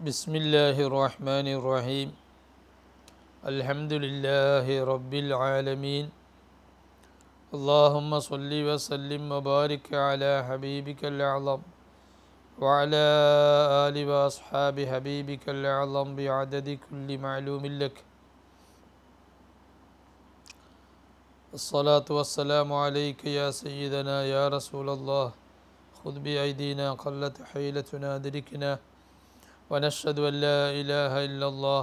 بسم الله الرحمن الرحيم الحمد لله رب العالمين اللهم صل وسلم وبارك على حبيبك الأعظم وعلى آل وأصحاب حبيبك الأعظم بعدد كل معلوم لك الصلاة والسلام عليك يا سيدنا يا رسول الله خذ بأيدينا قلت حيلتنا أدركنا ونشهد أن لا إله إلا الله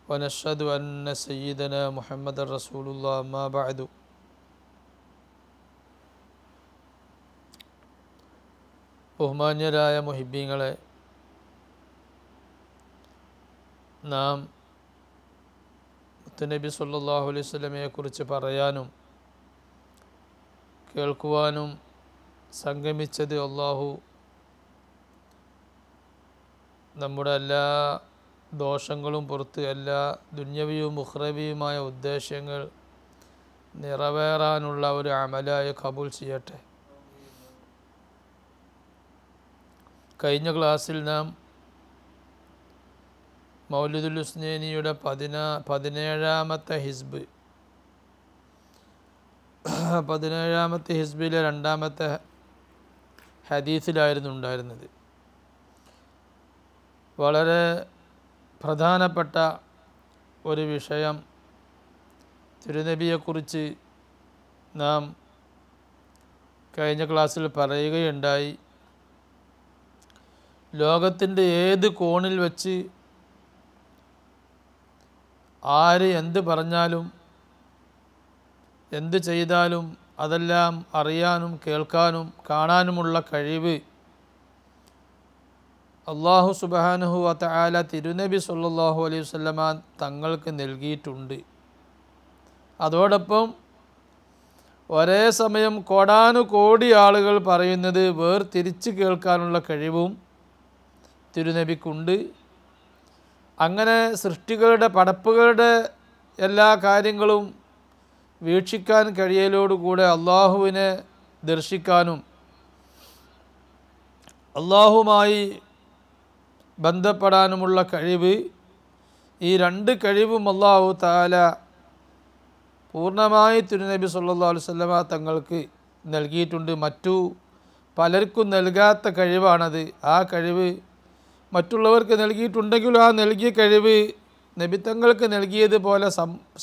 ونشهد أن سيدنا محمد رسول الله ما بعد ബഹുമാന്യരായ മുഹിബ്ബീങ്ങളെ, നാം മുത്തുനബി സല്ലല്ലാഹു അലൈഹി വസല്ലമയെ കുറിച്ച് പറയാനും കേൾക്കുവാനും സംഗമിച്ചത് അള്ളാഹു നമ്മുടെ എല്ലാ ദോഷങ്ങളും പുറത്ത് എല്ലാ ദുന്യവിയും ഉഖ്റവിയുമായ ഉദ്ദേശങ്ങൾ നിറവേറാനുള്ള ഒരു അമലായി കബൂൽ ചെയ്യട്ടെ. കഴിഞ്ഞ ക്ലാസ്സിൽ നാം മൗലിദുൽ ഹുസ്നൈനിയുടെ 17ാമത്തെ ഹിസ്ബ് 17ാമത്തെ ഹിസ്ബിലെ 2ാമത്തെ ഹദീസിലായിരുന്നു ഉണ്ടായിരുന്നത്. വളരെ പ്രധാനപ്പെട്ട ഒരു വിഷയം തിരുനബിയെക്കുറിച്ച് നാം കഴിഞ്ഞ ക്ലാസ്സിൽ പറയുകയുണ്ടായി. ലോകത്തിൻ്റെ ഏത് കോണിൽ വെച്ച് ആര് എന്ത് പറഞ്ഞാലും എന്ത് ചെയ്താലും അതെല്ലാം അറിയാനും കേൾക്കാനും കാണാനുമുള്ള കഴിവ് അല്ലാഹു സുബ്ഹാനഹു വ തആല തിരുനബി സല്ലല്ലാഹു അലൈഹി വസല്ലമ തങ്ങൾക്ക് നൽകിയിട്ടുണ്ട്. അതോടൊപ്പം ഒരേ സമയം കോടാനുകോടി ആളുകൾ പറയുന്നത് വേർതിരിച്ച് കേൾക്കാനുള്ള കഴിവും തിരുനബിക്കുണ്ട്. അങ്ങനെ സൃഷ്ടികളുടെ പടപ്പുകളുടെ എല്ലാ കാര്യങ്ങളും വീക്ഷിക്കാൻ കഴിയലോടുകൂടെ അള്ളാഹുവിനെ ദർശിക്കാനും അള്ളാഹുമായി ബന്ധപ്പെടാനുമുള്ള കഴിവ്, ഈ രണ്ട് കഴിവും അല്ലാഹു തആല പൂർണ്ണമായി തിരുനബി സല്ലല്ലാഹു അലൈഹി വസല്ലമ തങ്ങൾക്ക് നൽകിയിട്ടുണ്ട്. മറ്റു പലർക്കും നൽകാത്ത കഴിവാണത്. ആ കഴിവ് മറ്റുള്ളവർക്ക് നൽകിയിട്ടുണ്ടെങ്കിലും ആ നൽകിയ കഴിവ് നബി തങ്ങൾക്ക് നൽകിയതുപോലെ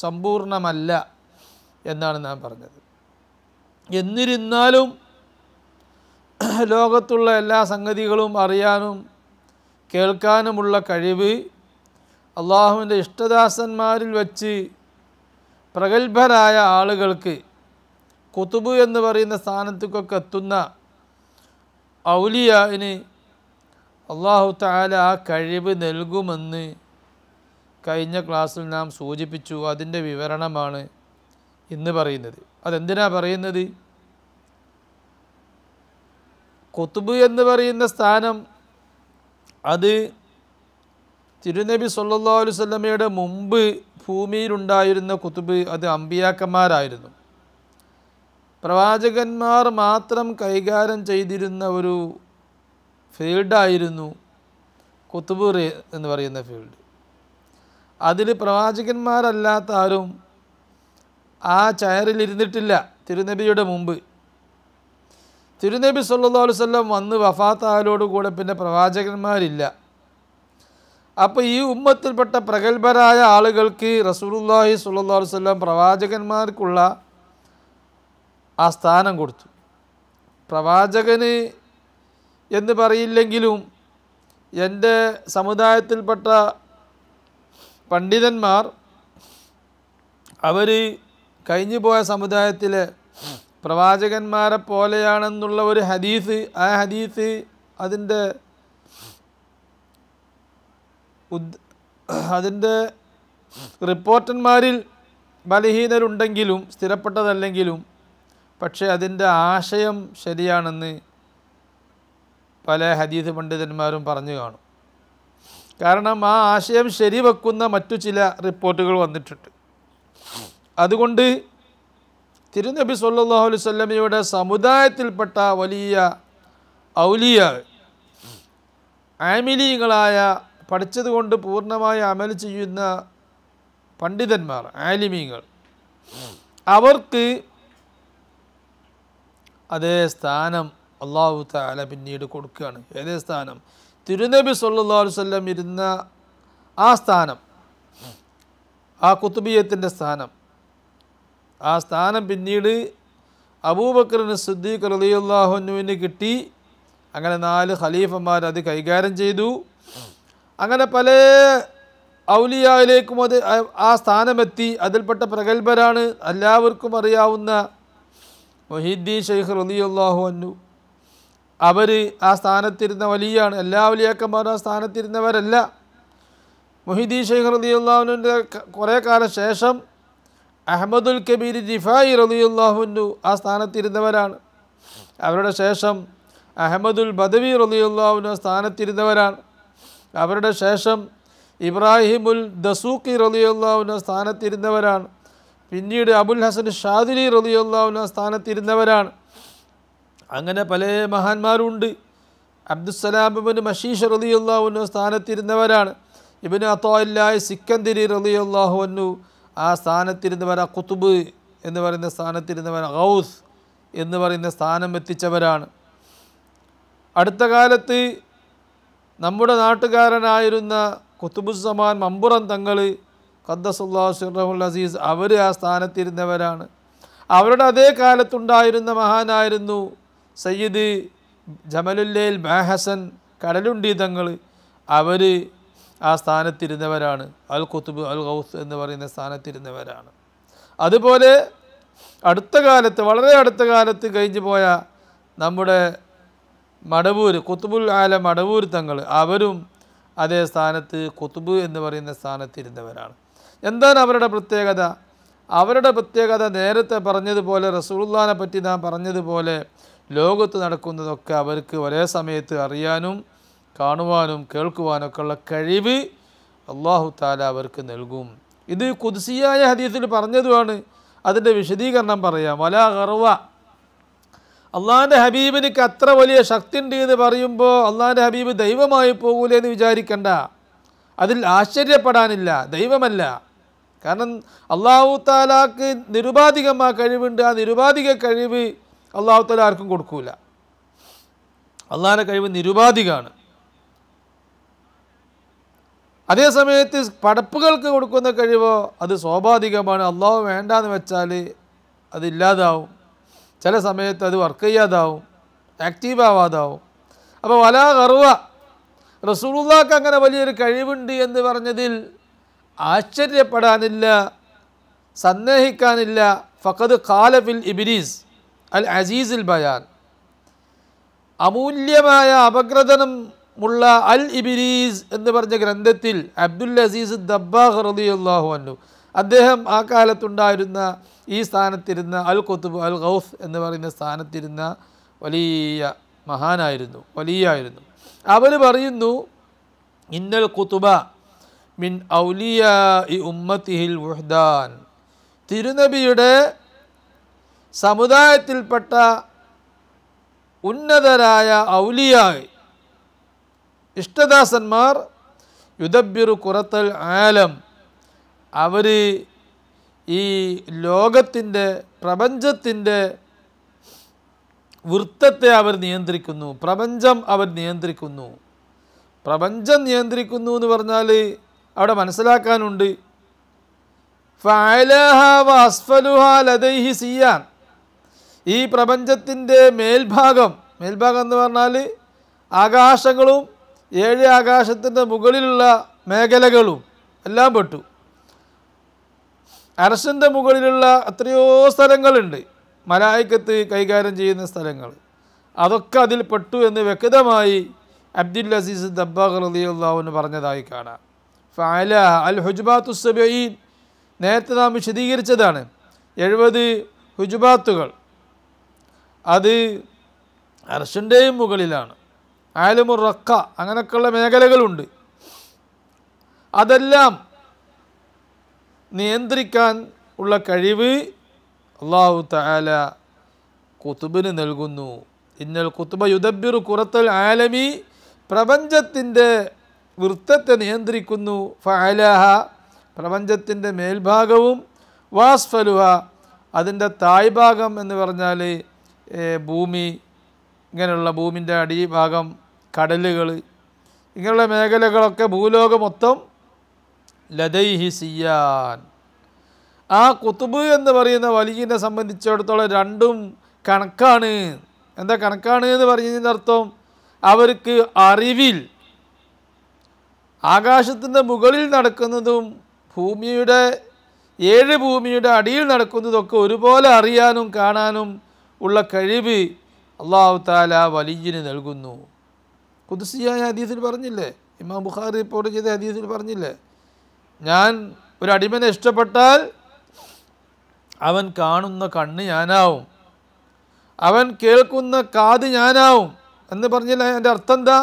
സമ്പൂർണ്ണമല്ല എന്നാണ് നാം പറഞ്ഞത്. എന്നിരുന്നാലും ലോകത്തുള്ള എല്ലാ സംഗതികളും അറിയാനും കേൾക്കാനുമുള്ള കഴിവ് അള്ളാഹുവിൻ്റെ ഇഷ്ടദാസന്മാരിൽ വച്ച് പ്രഗത്ഭരായ ആളുകൾക്ക് കുതുബ് എന്ന് പറയുന്ന സ്ഥാനത്തേക്കൊക്കെ എത്തുന്ന ഔലിയാന് അള്ളാഹു തആല ആ കഴിവ് നൽകുമെന്ന് കഴിഞ്ഞ ക്ലാസ്സിൽ നാം സൂചിപ്പിച്ചു. അതിൻ്റെ വിവരണമാണ് ഇന്ന് പറയുന്നത്. അതെന്തിനാ പറയുന്നത്? കുതുബ് എന്ന് പറയുന്ന സ്ഥാനം അത് തിരുനബി സല്ലല്ലാഹു അലൈഹി വസല്ലമയുടെ മുമ്പ് ഭൂമിയിലുണ്ടായിരുന്ന കുതുബ് അത് അമ്പിയാക്കന്മാരായിരുന്നു. പ്രവാചകന്മാർ മാത്രം കൈകാര്യം ചെയ്തിരുന്ന ഒരു ഫീൽഡായിരുന്നു കുതുബ് എന്ന് പറയുന്ന ഫീൽഡ്. അതിൽ പ്രവാചകന്മാരല്ലാത്ത ആരും ആ ചെയറിൽ ഇരുന്നിട്ടില്ല തിരുനബിയുടെ മുമ്പ്. തിരുനബി സല്ലല്ലാഹു അലൈഹി വസല്ലം വന്ന് വഫാത്തായതോടുകൂടെ പിന്നെ പ്രവാചകന്മാരില്ല. അപ്പോൾ ഈ ഉമ്മത്തിൽപ്പെട്ട പ്രഗത്ഭരായ ആളുകൾക്ക് റസൂലുള്ളാഹി സ്വല്ലല്ലാഹു അലൈഹി വസല്ലം പ്രവാചകന്മാർക്കുള്ള ആ സ്ഥാനം കൊടുത്തു. പ്രവാചകന് എന്ന് പറയില്ലെങ്കിലും എൻ്റെ സമുദായത്തിൽപ്പെട്ട പണ്ഡിതന്മാർ അവർ കഴിഞ്ഞുപോയ സമുദായത്തിലെ പ്രവാചകന്മാരെ പോലെയാണെന്നുള്ള ഒരു ഹദീസ്, ആ ഹദീസ് അതിൻ്റെ റിപ്പോർട്ടന്മാരിൽ ബലഹീനരുണ്ടെങ്കിലും സ്ഥിരപ്പെട്ടതല്ലെങ്കിലും പക്ഷേ അതിൻ്റെ ആശയം ശരിയാണെന്ന് പല ഹദീസ് പണ്ഡിതന്മാരും പറഞ്ഞു കാണും. കാരണം ആ ആശയം ശരിവെക്കുന്ന മറ്റു ചില റിപ്പോർട്ടുകൾ വന്നിട്ടുണ്ട്. അതുകൊണ്ട് തിരുനബി സല്ലല്ലാഹു അലൈഹി വസല്ലമയുടെ സമുദായത്തിൽപ്പെട്ട വലിയ ഔലിയ ആമിലീങ്ങളായ പഠിച്ചതുകൊണ്ട് പൂർണ്ണമായി അമൽ ചെയ്യുന്ന പണ്ഡിതന്മാർ, ആലിമീങ്ങൾ, അവർക്ക് അതേ സ്ഥാനം അല്ലാഹു തആല പിന്നീട് കൊടുക്കുകയാണ്. ഏതേ സ്ഥാനം? തിരുനബി സല്ലല്ലാഹു അലൈഹി വസല്ലം ഇരുന്ന ആ സ്ഥാനം, ആ കുത്തുബിയത്തിൻ്റെ സ്ഥാനം, ആ സ്ഥാനം പിന്നീട് അബൂബക്കർ സിദ്ദീഖ് റളിയല്ലാഹു അൻഹുവിന് കിട്ടി. അങ്ങനെ 4 ഖലീഫന്മാർ അത് കൈകാര്യം ചെയ്തു. അങ്ങനെ പല ഔലിയായിലേക്കും അത് ആ സ്ഥാനമെത്തി. അതിൽപ്പെട്ട പ്രഗത്ഭരാണ് എല്ലാവർക്കും അറിയാവുന്ന മുഹീദ്ദീൻ ശൈഖ് റളിയല്ലാഹു അൻഹു. അവർ ആ സ്ഥാനത്തിരുന്ന വലിയാണ്. എല്ലാ ഔലിയാക്കന്മാരും ആ സ്ഥാനത്തിരുന്നവരല്ല. മുഹീദ്ദീൻ ശൈഖ് റളിയല്ലാഹു അൻഹുവിൻ്റെ കുറേ കാലം ശേഷം അഹ്മദുൽ കബീർ റിഫായി റളിയല്ലാഹു അൻഹു ആ സ്ഥാനത്തിരുന്നവരാണ്. അവരുടെ ശേഷം അഹ്മദുൽ ബദവി റളിയല്ലാഹു അൻഹു സ്ഥാനത്തിരുന്നവരാണ്. അവരുടെ ശേഷം ഇബ്രാഹിമുൽ ദസൂഖി റളിയല്ലാഹു അൻഹു സ്ഥാനത്തിരുന്നവരാണ്. പിന്നീട് അബുൽ ഹസൻ ഷാദിലി റളിയല്ലാഹു അൻഹു സ്ഥാനത്തിരുന്നവരാണ്. അങ്ങനെ പല മഹാന്മാരുണ്ട്. അബ്ദുസ്സലാം ഇബ്നു മശീഷ് റളിയല്ലാഹു അൻഹു സ്ഥാനത്തിരുന്നവരാണ്. ഇബ്നു അത്താഇല്ലാഹി സിക്കന്ദരി റളിയല്ലാഹു അൻഹു ആ സ്ഥാനത്തിരുന്നവരാ. ഖുതുബ് എന്ന് പറയുന്ന സ്ഥാനത്തിരുന്നവർ, ഗൗസ് എന്ന് പറയുന്ന സ്ഥാനം എത്തിച്ചവരാണ്. അടുത്ത കാലത്ത് നമ്മുടെ നാട്ടുകാരനായിരുന്ന ഖുതുബുസ്സമാൻ മമ്പുറം തങ്ങൾ ഖദ്ദസല്ലാഹു സിർറഹുൽ അസീസ്, അവർ ആ സ്ഥാനത്തിരുന്നവരാണ്. അവരുടെ അതേ കാലത്തുണ്ടായിരുന്ന മഹാനായിരുന്നു സയ്യിദ് ജമലുല്ലൈൽ ബാഹസൻ കടലുണ്ടി തങ്ങൾ. അവർ ആ സ്ഥാനത്തിരുന്നവരാണ്. അൽ ഖുതുബ് അൽ ഗൗസ് എന്ന് പറയുന്ന സ്ഥാനത്തിരുന്നവരാണ്. അതുപോലെ അടുത്ത കാലത്ത്, വളരെ അടുത്ത കാലത്ത് കഴിഞ്ഞു പോയ നമ്മുടെ മടവൂർ ഖുതുബുൽ ആലം മടവൂർ തങ്ങൾ, അവരും അതേ സ്ഥാനത്ത് ഖുതുബ് എന്ന് പറയുന്ന സ്ഥാനത്തിരുന്നവരാണ്. എന്താണ് അവരുടെ പ്രത്യേകത? അവരുടെ പ്രത്യേകത നേരത്തെ പറഞ്ഞതുപോലെ, റസൂലുള്ളാഹിനെ പറ്റി നാം പറഞ്ഞതുപോലെ, ലോകത്ത് നടക്കുന്നതൊക്കെ അവർക്ക് ഒരേ സമയത്ത് അറിയാനും കാണുവാനും കേൾക്കുവാനൊക്കെ ഉള്ള കഴിവ് അല്ലാഹു തആല അവർക്ക് നൽകും. ഇത് ഖുദ്സിയായ ഹദീസിൽ പറഞ്ഞതുമാണ്. അതിൻ്റെ വിശദീകരണം പറയാം. വലാ ഗർവ, അള്ളാഹിൻ്റെ ഹബീബിനിക്ക് അത്ര വലിയ ശക്തി ഉണ്ട് എന്ന് പറയുമ്പോൾ അള്ളാഹിൻ്റെ ഹബീബ് ദൈവമായി പോകൂലേ എന്ന് വിചാരിക്കണ്ട. അതിൽ ആശ്ചര്യപ്പെടാനില്ല, ദൈവമല്ല. കാരണം അല്ലാഹു തആലാക്ക് നിരുപാധികമായ കഴിവുണ്ട്. ആ നിരുപാധിക കഴിവ് അല്ലാഹു തആല ആർക്കും കൊടുക്കൂല. അള്ളാഹിൻ്റെ കഴിവ് നിരുപാധികമാണ്. അതേ സമയത്ത് പടപ്പുകൾക്ക് കൊടുക്കുന്ന കഴിവോ അത് സ്വാഭാവികമാണ്. അള്ളാഹു വേണ്ടാന്ന് വെച്ചാൽ അതില്ലാതാവും. ചില സമയത്ത് അത് വർക്ക് ചെയ്യാതാവും, ആക്റ്റീവാവാതാവും. അപ്പോൾ വലാ ഗർവ, റസൂലുള്ളാഹിക്ക് അങ്ങനെ വലിയൊരു കഴിവുണ്ട് എന്ന് പറഞ്ഞതിൽ ആശ്ചര്യപ്പെടാനില്ല, സന്ദേഹിക്കാനില്ല. ഫഖദ് ഖാല ഫിൽ ഇബ്രീസ് അൽ അസീസുൽ ബയാൻ, അമൂല്യമായ അപഗ്രഥനമുള്ള അൽ ഇബ്രീസ് എന്ന് പറഞ്ഞ ഗ്രന്ഥത്തിൽ അബ്ദുൽ അസീസ് ദബ്ബാഗ് റളിയല്ലാഹു അൻഹു, അദ്ദേഹം ആ കാലത്തുണ്ടായിരുന്ന ഈ സ്ഥാനത്തിരുന്ന അൽ ഖുതുബ് അൽ ഗൗസ് എന്ന് പറയുന്ന സ്ഥാനത്തിരുന്ന വലിയ മഹാനായിരുന്നു, വലിയായിരുന്നു. അവർ പറയുന്നു, ഇന്നൽ ഖുതുബ മിൻ ഔലിയാഇ ഉമ്മത്തിഹിൽ വുഹ്ദാൻ, തിരുനബിയുടെ സമുദായത്തിൽപ്പെട്ട ഉന്നതരായ ഔലിയാ, ഇഷ്ടദാസന്മാർ, യുദബ്ബിറു ഖുറത്തൽ ആലം, അവർ ഈ ലോകത്തിൻ്റെ, പ്രപഞ്ചത്തിൻ്റെ വൃത്തത്തെ അവർ നിയന്ത്രിക്കുന്നു. പ്രപഞ്ചം അവർ നിയന്ത്രിക്കുന്നു. പ്രപഞ്ചം നിയന്ത്രിക്കുന്നു എന്ന് പറഞ്ഞാൽ അവിടെ മനസ്സിലാക്കാനുണ്ട്. ഫഅലഹ വഅസ്ഫലുഹ ലദൈഹി സിയാൻ, ഈ പ്രപഞ്ചത്തിൻ്റെ മേൽഭാഗം എന്ന് പറഞ്ഞാൽ ആകാശങ്ങളും 7 ആകാശത്തിൻ്റെ മുകളിലുള്ള മേഖലകളും എല്ലാം പെട്ടു. അർശിൻ്റെ മുകളിലുള്ള എത്രയോ സ്ഥലങ്ങളുണ്ട്, മലായിക്കത്ത് കൈകാര്യം ചെയ്യുന്ന സ്ഥലങ്ങൾ, അതൊക്കെ അതിൽ പെട്ടു എന്ന് വ്യക്തമായി അബ്ദുൽ അസീസ് ദബ്ബാഗ് റളിയല്ലാഹു അൻഹു പറഞ്ഞതായി കാണാം. ഫഅല അൽ ഹുജുബാത്തു സബഈൻ, നേരത്തെ നാം വിശദീകരിച്ചതാണ്. 70 ഹുജുബാത്തുകൾ, അത് അർശിൻ്റെയും മുകളിലാണ്. ആലമുർ റഖ, അങ്ങനെയൊക്കെയുള്ള മേഖലകളുണ്ട്. അതെല്ലാം നിയന്ത്രിക്കാൻ ഉള്ള കഴിവ് അല്ലാഹു തആല ഖുതുബിന് നൽകുന്നു. ഇന്നൽ ഖുതുബ യുദബ്ബിറു ഖുറത്തൽ ആലമി, പ്രപഞ്ചത്തിൻ്റെ വൃത്തത്തെ നിയന്ത്രിക്കുന്നു. ഫഅലഹ പ്രപഞ്ചത്തിൻ്റെ മേൽഭാഗവും വാസ്ഫലുഹ അതിൻ്റെ താഴ്ഭാഗം എന്ന് പറഞ്ഞാൽ ഭൂമി, ഇങ്ങനെയുള്ള ഭൂമിൻ്റെ അടിഭാഗം, കടലുകൾ, ഇങ്ങനെയുള്ള മേഖലകളൊക്കെ ഭൂലോകം മൊത്തം ലദൈഹി സിയാൻ. ആ കുത്തുബ് എന്ന് പറയുന്ന വലിയനെ സംബന്ധിച്ചിടത്തോളം രണ്ടും കണക്കാണ്. എന്താ കണക്കാണ് എന്ന് പറയുന്നതിൻ്റെ അർത്ഥം? അവർക്ക് അറിവിൽ ആകാശത്തിൻ്റെ മുകളിൽ നടക്കുന്നതും ഭൂമിയുടെ 7 ഭൂമിയുടെ അടിയിൽ നടക്കുന്നതൊക്കെ ഒരുപോലെ അറിയാനും കാണാനും ഉള്ള കഴിവ് അല്ലാഹു തആല വലിയന് നൽകുന്നു. ഖുദ്സിയായ ഹദീസിൽ പറഞ്ഞില്ലേ, ഇമാം ബുഖാരി റിപ്പോർട്ട് ചെയ്ത ഹദീസിൽ പറഞ്ഞില്ലേ, ഞാൻ ഒരു അടിമനെ ഇഷ്ടപ്പെട്ടാൽ അവൻ കാണുന്ന കണ്ണ് ഞാനാവും, അവൻ കേൾക്കുന്ന കാത് ഞാനാവും എന്ന് പറഞ്ഞില്ല. അതിൻ്റെ അർത്ഥം എന്താ?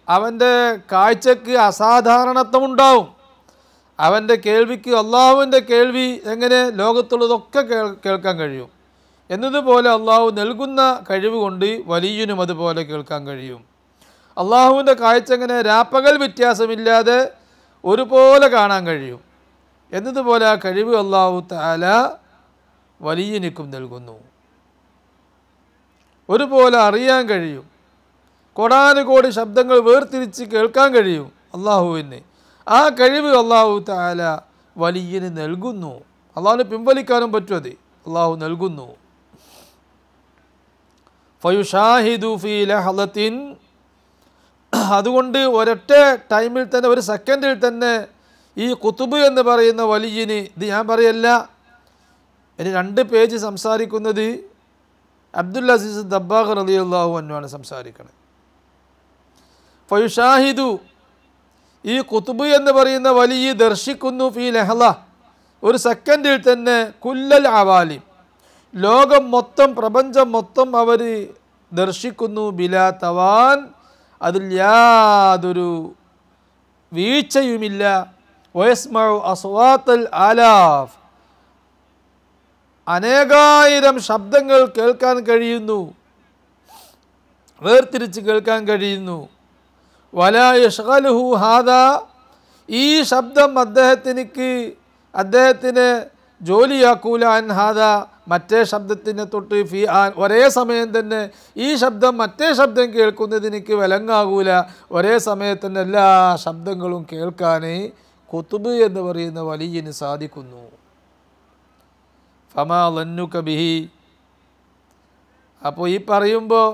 അവൻ്റെ കാഴ്ചക്ക് അസാധാരണത്വമുണ്ടാവും, അവൻ്റെ കേൾവിക്ക് അള്ളാഹുവിൻ്റെ കേൾവി എങ്ങനെ ലോകത്തുള്ളതൊക്കെ കേൾക്കാൻ കഴിയും എന്നതുപോലെ അള്ളാഹു നൽകുന്ന കഴിവ് കൊണ്ട് വലിയനും അതുപോലെ കേൾക്കാൻ കഴിയും. അള്ളാഹുവിൻ്റെ കാഴ്ച എങ്ങനെ രാപ്പകൽ വ്യത്യാസമില്ലാതെ ഒരുപോലെ കാണാൻ കഴിയും എന്നതുപോലെ ആ കഴിവ് അല്ലാഹു തആല വലിയനിക്കും നൽകുന്നു. ഒരുപോലെ അറിയാൻ കഴിയും, കോടാനുകോടി ശബ്ദങ്ങൾ വേർതിരിച്ച് കേൾക്കാൻ കഴിയും അള്ളാഹുവിന്. ആ കഴിവ് അല്ലാഹു തആല വലിയന് നൽകുന്നു. അള്ളാഹുവിന് പിൻവലിക്കാനും പറ്റും, അത് അള്ളാഹു നൽകുന്നു. ഫയുഷാഹിദു ഫീ ലഹളത്തിൻ, അതുകൊണ്ട് ഒരൊറ്റ ടൈമിൽ തന്നെ, ഒരു സെക്കൻഡിൽ തന്നെ ഈ കുത്തുബ് എന്ന് പറയുന്ന വലിയന്, ഇത് ഞാൻ പറയല്ല, ഇനി 2 പേജ് സംസാരിക്കുന്നത് അബ്ദുൽ അസീസ് ദബ്ബാഗ് റളിയല്ലാഹു അൻഹു ആണ് സംസാരിക്കുന്നത്. ഫയുഷാഹിദു, ഈ കുത്തുബ് എന്ന് പറയുന്ന വലിയ ദർശിക്കുന്നു ഫീ ലഹള, ഒരു സെക്കൻഡിൽ തന്നെ, കുല്ലൽ അവാലിം, ലോകം മൊത്തം, പ്രപഞ്ചം മൊത്തം അവർ ദർശിക്കുന്നു. ബിലാ തവാൻ, അതിൽ യാതൊരു വീഴ്ചയുമില്ല. വയസ്മഉ അസ്വാത്തൽ ആലാഫ്, അനേകായിരം ശബ്ദങ്ങൾ കേൾക്കാൻ കഴിയുന്നു, വേർതിരിച്ച് കേൾക്കാൻ കഴിയുന്നു. വലാ യശ്ഗലുഹു ഹാദാ, ഈ ശബ്ദം അദ്ദേഹത്തിന് ജോലിയാക്കൂല. അൻ ഹാദാ, മറ്റേ ശബ്ദത്തിനെ തൊട്ട് ഫി ആൻ, ഒരേ സമയം തന്നെ ഈ ശബ്ദം മറ്റേ ശബ്ദം കേൾക്കുന്നതിനിക്ക് വിലങ്ങാകൂല. ഒരേ സമയത്തന്നെ എല്ലാ ശബ്ദങ്ങളും കേൾക്കാൻ കുത്തുബ് എന്ന് പറയുന്ന വലിയന് സാധിക്കുന്നു. ഫമാ ലന്നുക ബിഹി, അപ്പോൾ ഈ പറയുമ്പോൾ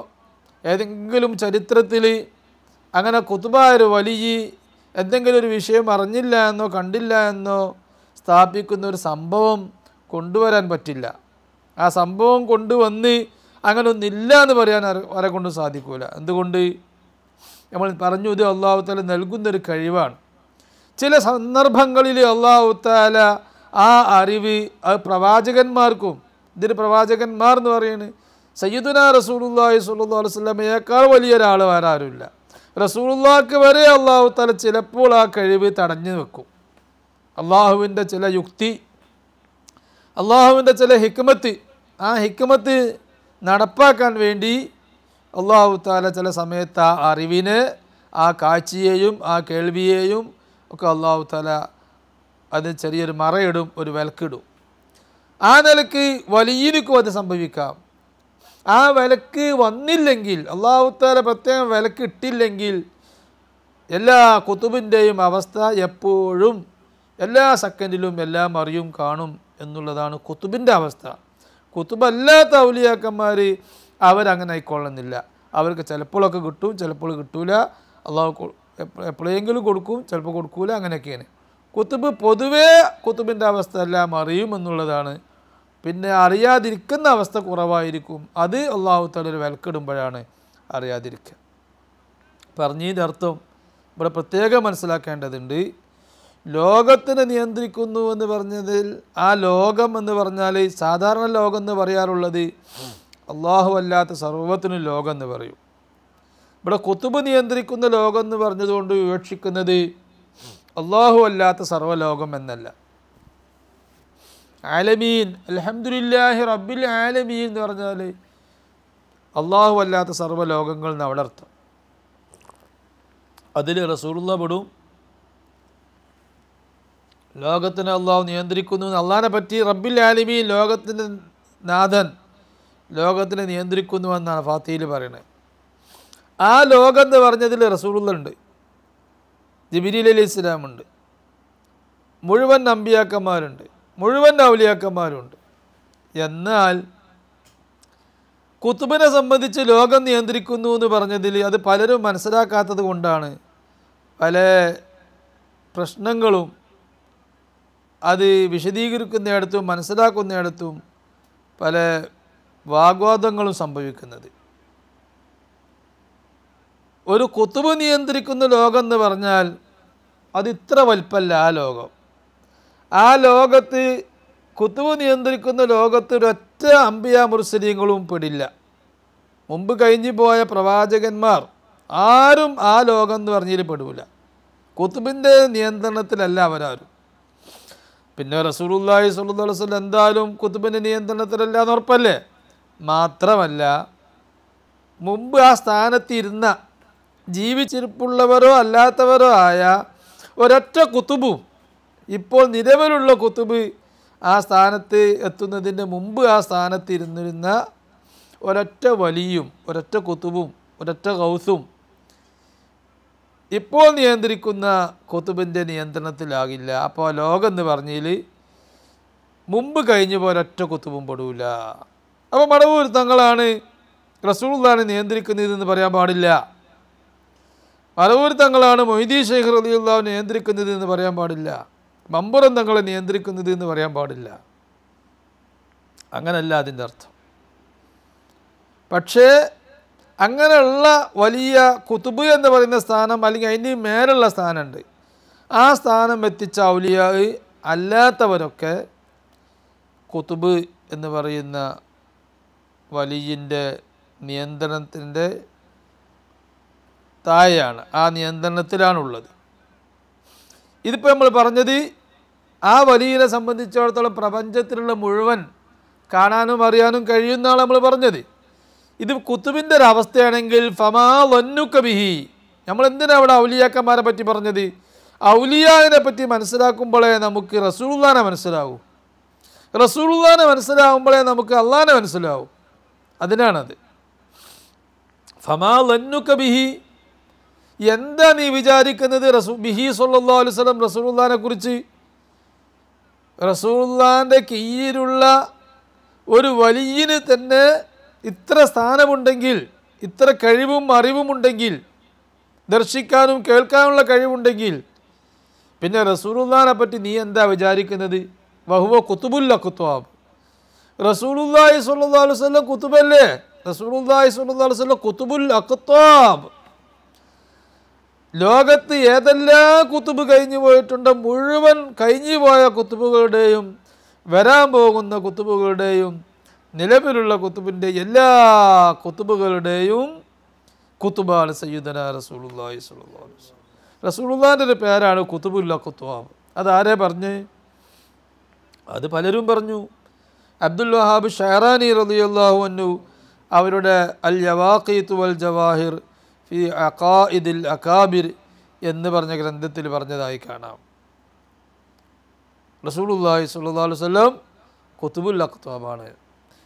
ഏതെങ്കിലും ചരിത്രത്തിൽ അങ്ങനെ കുത്തുബായൊരു വലിയ എന്തെങ്കിലും ഒരു വിഷയം അറിഞ്ഞില്ല എന്നോ കണ്ടില്ല എന്നോ സ്ഥാപിക്കുന്ന ഒരു സംഭവം കൊണ്ടുവരാൻ പറ്റില്ല. ആ സംഭവം കൊണ്ടുവന്ന് അങ്ങനെ ഒന്നില്ല എന്ന് പറയാൻ ആരെ കൊണ്ടും സാധിക്കില്ല. എന്തുകൊണ്ട്? നമ്മൾ പറഞ്ഞു, ഇത് അല്ലാഹു തആല നൽകുന്നൊരു കഴിവാണ്. ചില സന്ദർഭങ്ങളിൽ അല്ലാഹു തആല ആ അറിവ് അത് പ്രവാചകന്മാർക്കും, ഇതിന് പ്രവാചകന്മാർ എന്ന് പറയുന്നത് സയ്യിദുനാ റസൂലുള്ളാഹി സ്വല്ലല്ലാഹു അലൈഹി വസല്ലമയേക്കാൾ വലിയ ഒരാൾ വേറെ ആരുമില്ല. റസൂലുള്ളാഹിക്ക് വരെ അല്ലാഹു തആല ചിലപ്പോൾ ആ കഴിവ് തടഞ്ഞു വെക്കും. അള്ളാഹുവിൻ്റെ ചില യുക്തി, അള്ളാഹുവിൻ്റെ ചില ഹിക്മത്ത്, ആ ഹിക്മത്ത് നടപ്പാക്കാൻ വേണ്ടി അല്ലാഹു തആല ചില സമയത്ത് ആ അറിവിനെ, ആ കാഴ്ചയെയും ആ കേൾവിയെയും ഒക്കെ അല്ലാഹു തആല അതിന് ചെറിയൊരു മറയിടും, ഒരു വിലക്കിടും. ആ നിലക്ക് വലിയനിക്കും അത് സംഭവിക്കാം. ആ വിലക്ക് വന്നില്ലെങ്കിൽ, അല്ലാഹു തആല പ്രത്യേകം വിലക്ക് ഇട്ടില്ലെങ്കിൽ, എല്ലാ കുത്തുബിൻ്റെയും അവസ്ഥ എപ്പോഴും എല്ലാ സെക്കൻഡിലും എല്ലാം അറിയും കാണും എന്നുള്ളതാണ് കുത്തുബിൻ്റെ അവസ്ഥ. കുത്തുബല്ലാത്ത ഔലിയാക്കന്മാർ അവരങ്ങനെ ആയിക്കൊള്ളുന്നില്ല. അവർക്ക് ചിലപ്പോഴൊക്കെ കിട്ടും, ചിലപ്പോൾ കിട്ടൂല. അള്ളാഹു എപ്പോഴെങ്കിലും കൊടുക്കും, ചിലപ്പോൾ കൊടുക്കൂല, അങ്ങനെയൊക്കെയാണ്. കുത്തുബ് പൊതുവേ കുത്തുബിൻ്റെ അവസ്ഥ എല്ലാം അറിയും എന്നുള്ളതാണ്. പിന്നെ അറിയാതിരിക്കുന്ന അവസ്ഥ കുറവായിരിക്കും. അത് അല്ലാഹു തആല ഒരു വിലക്കിടുമ്പോഴാണ് അറിയാതിരിക്കുക. പറഞ്ഞതിൻ്റെ അർത്ഥം ഇവിടെ പ്രത്യേകം മനസ്സിലാക്കേണ്ടതുണ്ട്. ലോകത്തിനെ നിയന്ത്രിക്കുന്നു എന്ന് പറഞ്ഞതിൽ ആ ലോകം എന്ന് പറഞ്ഞാൽ സാധാരണ ലോകം എന്ന് പറയാറുള്ളത് അള്ളാഹു അല്ലാത്ത സർവ്വത്തിനും ലോകം എന്ന് പറയും. ഇവിടെ കുത്തുബ് നിയന്ത്രിക്കുന്ന ലോകം എന്ന് പറഞ്ഞതുകൊണ്ട് വിവക്ഷിക്കുന്നത് അള്ളാഹു അല്ലാത്ത സർവ്വലോകം എന്നല്ല. ആലമീൻ, അൽഹംദുലില്ലാഹി റബ്ബിൽ ആലമീൻ എന്ന് പറഞ്ഞാൽ അള്ളാഹു അല്ലാത്ത സർവ്വലോകങ്ങൾ എന്ന് അവിടെ അർത്ഥം. അതിൽ റസൂലുള്ള പെടും. ലോകത്തിനെ അള്ളാഹു നിയന്ത്രിക്കുന്നു. അള്ളാഹിനെ പറ്റി റബ്ബിൽ ആലമീൻ, ലോകത്തിൻ്റെ നാഥൻ ലോകത്തിനെ നിയന്ത്രിക്കുന്നു എന്നാണ് ഫാത്തിഹയിൽ പറയുന്നത്. ആ ലോകം എന്ന് പറഞ്ഞതിൽ റസൂലുള്ള ഉണ്ട്, ജിബ്രീൽ അലൈഹിസ്സലാമുണ്ട്, മുഴുവൻ അമ്പിയാക്കന്മാരുണ്ട്, മുഴുവൻ ഔലിയാക്കന്മാരുണ്ട്. എന്നാൽ കുത്തുബിനെ സംബന്ധിച്ച് ലോകം നിയന്ത്രിക്കുന്നു എന്ന് പറഞ്ഞതിൽ അത് പലരും മനസ്സിലാക്കാത്തത് കൊണ്ടാണ് പല പ്രശ്നങ്ങളും അത് വിശദീകരിക്കുന്നിടത്തും മനസ്സിലാക്കുന്നിടത്തും പല വാഗ്വാദങ്ങളും സംഭവിക്കുന്നത്. ഒരു കുത്തുബ് നിയന്ത്രിക്കുന്ന ലോകം എന്ന് പറഞ്ഞാൽ അത് ഇത്ര വലിപ്പമല്ല. ആ ലോകത്ത് കുത്തുബ് നിയന്ത്രിക്കുന്ന ലോകത്ത് ഒരൊറ്റ അമ്പിയ മുർസലീങ്ങളും പെടില്ല. മുമ്പ് കഴിഞ്ഞു പോയ പ്രവാചകന്മാർ ആരും ആ ലോകം എന്ന് പറഞ്ഞതിൽ പെടില്ല. കുത്തുബിൻ്റെ നിയന്ത്രണത്തിലല്ല അവരാരും. പിന്നെ റസൂലുള്ളാഹി സ്വല്ലല്ലാഹു അലൈഹി വസല്ലം എന്തായാലും കുത്തുബിൻ്റെ നിയന്ത്രണത്തിലല്ല എന്ന് ഉറപ്പല്ലേ. മാത്രമല്ല, മുമ്പ് ആ സ്ഥാനത്തിരുന്ന ജീവിച്ചിരിപ്പുള്ളവരോ അല്ലാത്തവരോ ആയ ഒരൊറ്റ കുത്തുബും ഇപ്പോൾ നിലവിലുള്ള കുത്തുബ് ആ സ്ഥാനത്ത് എത്തുന്നതിന് മുമ്പ് ആ സ്ഥാനത്തിരുന്നിരുന്ന ഒരൊറ്റ വലിയും ഒരൊറ്റ കുത്തുബും ഒരൊറ്റ ഗൗസും ഇപ്പോൾ നിയന്ത്രിക്കുന്ന കുത്തുബിൻ്റെ നിയന്ത്രണത്തിലാകില്ല. അപ്പോൾ ലോകം എന്ന് പറഞ്ഞതിൽ മുമ്പ് കഴിഞ്ഞു പോയ ഒരൊറ്റ കുത്തുബും പെടൂല. അപ്പോൾ മടവൂർ തങ്ങളാണ് റസൂലുള്ളാഹിനെ നിയന്ത്രിക്കുന്നതെന്ന് പറയാൻ പാടില്ല. മടവൂർ തങ്ങളാണ് മൊയ്തീൻ ശൈഖ് റളിയല്ലാഹു നിയന്ത്രിക്കുന്നത് എന്ന് പറയാൻ പാടില്ല. മമ്പുറം തങ്ങളെ നിയന്ത്രിക്കുന്നത് എന്ന് പറയാൻ പാടില്ല. അങ്ങനല്ല അതിൻ്റെ അർത്ഥം. പക്ഷേ അങ്ങനെയുള്ള വലിയ കുത്തുബ് എന്ന് പറയുന്ന സ്ഥാനം, അല്ലെങ്കിൽ അതിന് മേലുള്ള സ്ഥാനമുണ്ട്. ആ സ്ഥാനം എത്തിച്ച ഔലിയാ അല്ലാത്തവരൊക്കെ കുത്തുബ് എന്ന് പറയുന്ന വലിയിൻ്റെ നിയന്ത്രണത്തിൻ്റെ താഴെയാണ്, ആ നിയന്ത്രണത്തിലാണുള്ളത്. ഇതിപ്പോൾ നമ്മൾ പറഞ്ഞത് ആ വലിയനെ സംബന്ധിച്ചിടത്തോളം പ്രപഞ്ചത്തിലുള്ള മുഴുവൻ കാണാനും അറിയാനും കഴിയുന്നതാണ് നമ്മൾ പറഞ്ഞത്. ഇത് കുത്തുബിൻ്റെ ഒരു അവസ്ഥയാണെങ്കിൽ ഫമാ വന്നുക ബിഹി, നമ്മളെന്തിനാണ് അവിടെ ഔലിയാക്കന്മാരെ പറ്റി പറഞ്ഞത്? ഔലിയാവിനെ പറ്റി മനസ്സിലാക്കുമ്പോഴേ നമുക്ക് റസൂലുള്ളാഹിനെ മനസ്സിലാവും. റസൂലുള്ളാഹിനെ മനസ്സിലാവുമ്പോഴേ നമുക്ക് അള്ളാഹിനെ മനസ്സിലാവും. അതിനാണത്. ഫമാ വന്നുക ബിഹി, എന്താ നീ വിചാരിക്കുന്നത് ബിഹി സല്ലല്ലാഹു അലൈഹി വസല്ലം റസൂലുള്ളാഹിനെ കുറിച്ച്? റസൂലുള്ളാഹിൻ്റെ കീഴിലുള്ള ഒരു വലിയന് തന്നെ ഇത്ര സ്ഥാനമുണ്ടെങ്കിൽ, ഇത്ര കഴിവും അറിവുമുണ്ടെങ്കിൽ, ദർശിക്കാനും കേൾക്കാനുള്ള കഴിവുണ്ടെങ്കിൽ, പിന്നെ റസൂലുള്ളാഹിനെ പറ്റി നീ എന്താ വിചാരിക്കുന്നത്? വഹുവ കുത്തുബുൽ അഖ്താബ്, റസൂലുള്ളാഹി സ്വല്ലല്ലാഹു അലൈഹി വസല്ലം കുത്തുബല്ലേ? റസൂലുള്ളാഹി സ്വല്ലല്ലാഹു അലൈഹി വസല്ലം കുത്തുബുൽ അഖ്താബ്. ലോകത്ത് ഏതെല്ലാം കുത്തുബ് കഴിഞ്ഞു പോയിട്ടുണ്ട്, മുഴുവൻ കഴിഞ്ഞു പോയ കുത്തുബുകളുടെയും വരാൻ പോകുന്ന കുത്തുബുകളുടെയും നിലവിലുള്ള കുത്തുബിൻ്റെ എല്ലാ കുത്തുബുകളുടെയും കുത്തുബാണ് സയ്യിദനാ റസൂലുള്ളാഹി സ്വല്ലല്ലാഹു അലൈഹി വസല്ലം. റസൂലുള്ളാഹിൻ്റെ ഒരു പേരാണ് കുത്തുബുൽ അഖ്താബ്. അതാരെ പറഞ്ഞ്? അത് പലരും പറഞ്ഞു. അബ്ദുൽ വഹാബ് ഷഅറാനി റളിയല്ലാഹു അൻഹു അവരുടെ അൽ യവാഖീത്ത് വൽ ജവാഹിർ ഫി അഖായിദിൽ അകാബിർ എന്ന് പറഞ്ഞ ഗ്രന്ഥത്തിൽ പറഞ്ഞതായി കാണാം. റസൂലുള്ളാഹി സ്വല്ലല്ലാഹു അലൈഹി വസല്ലം കുത്തുബുൽ അഖ്താബാണ്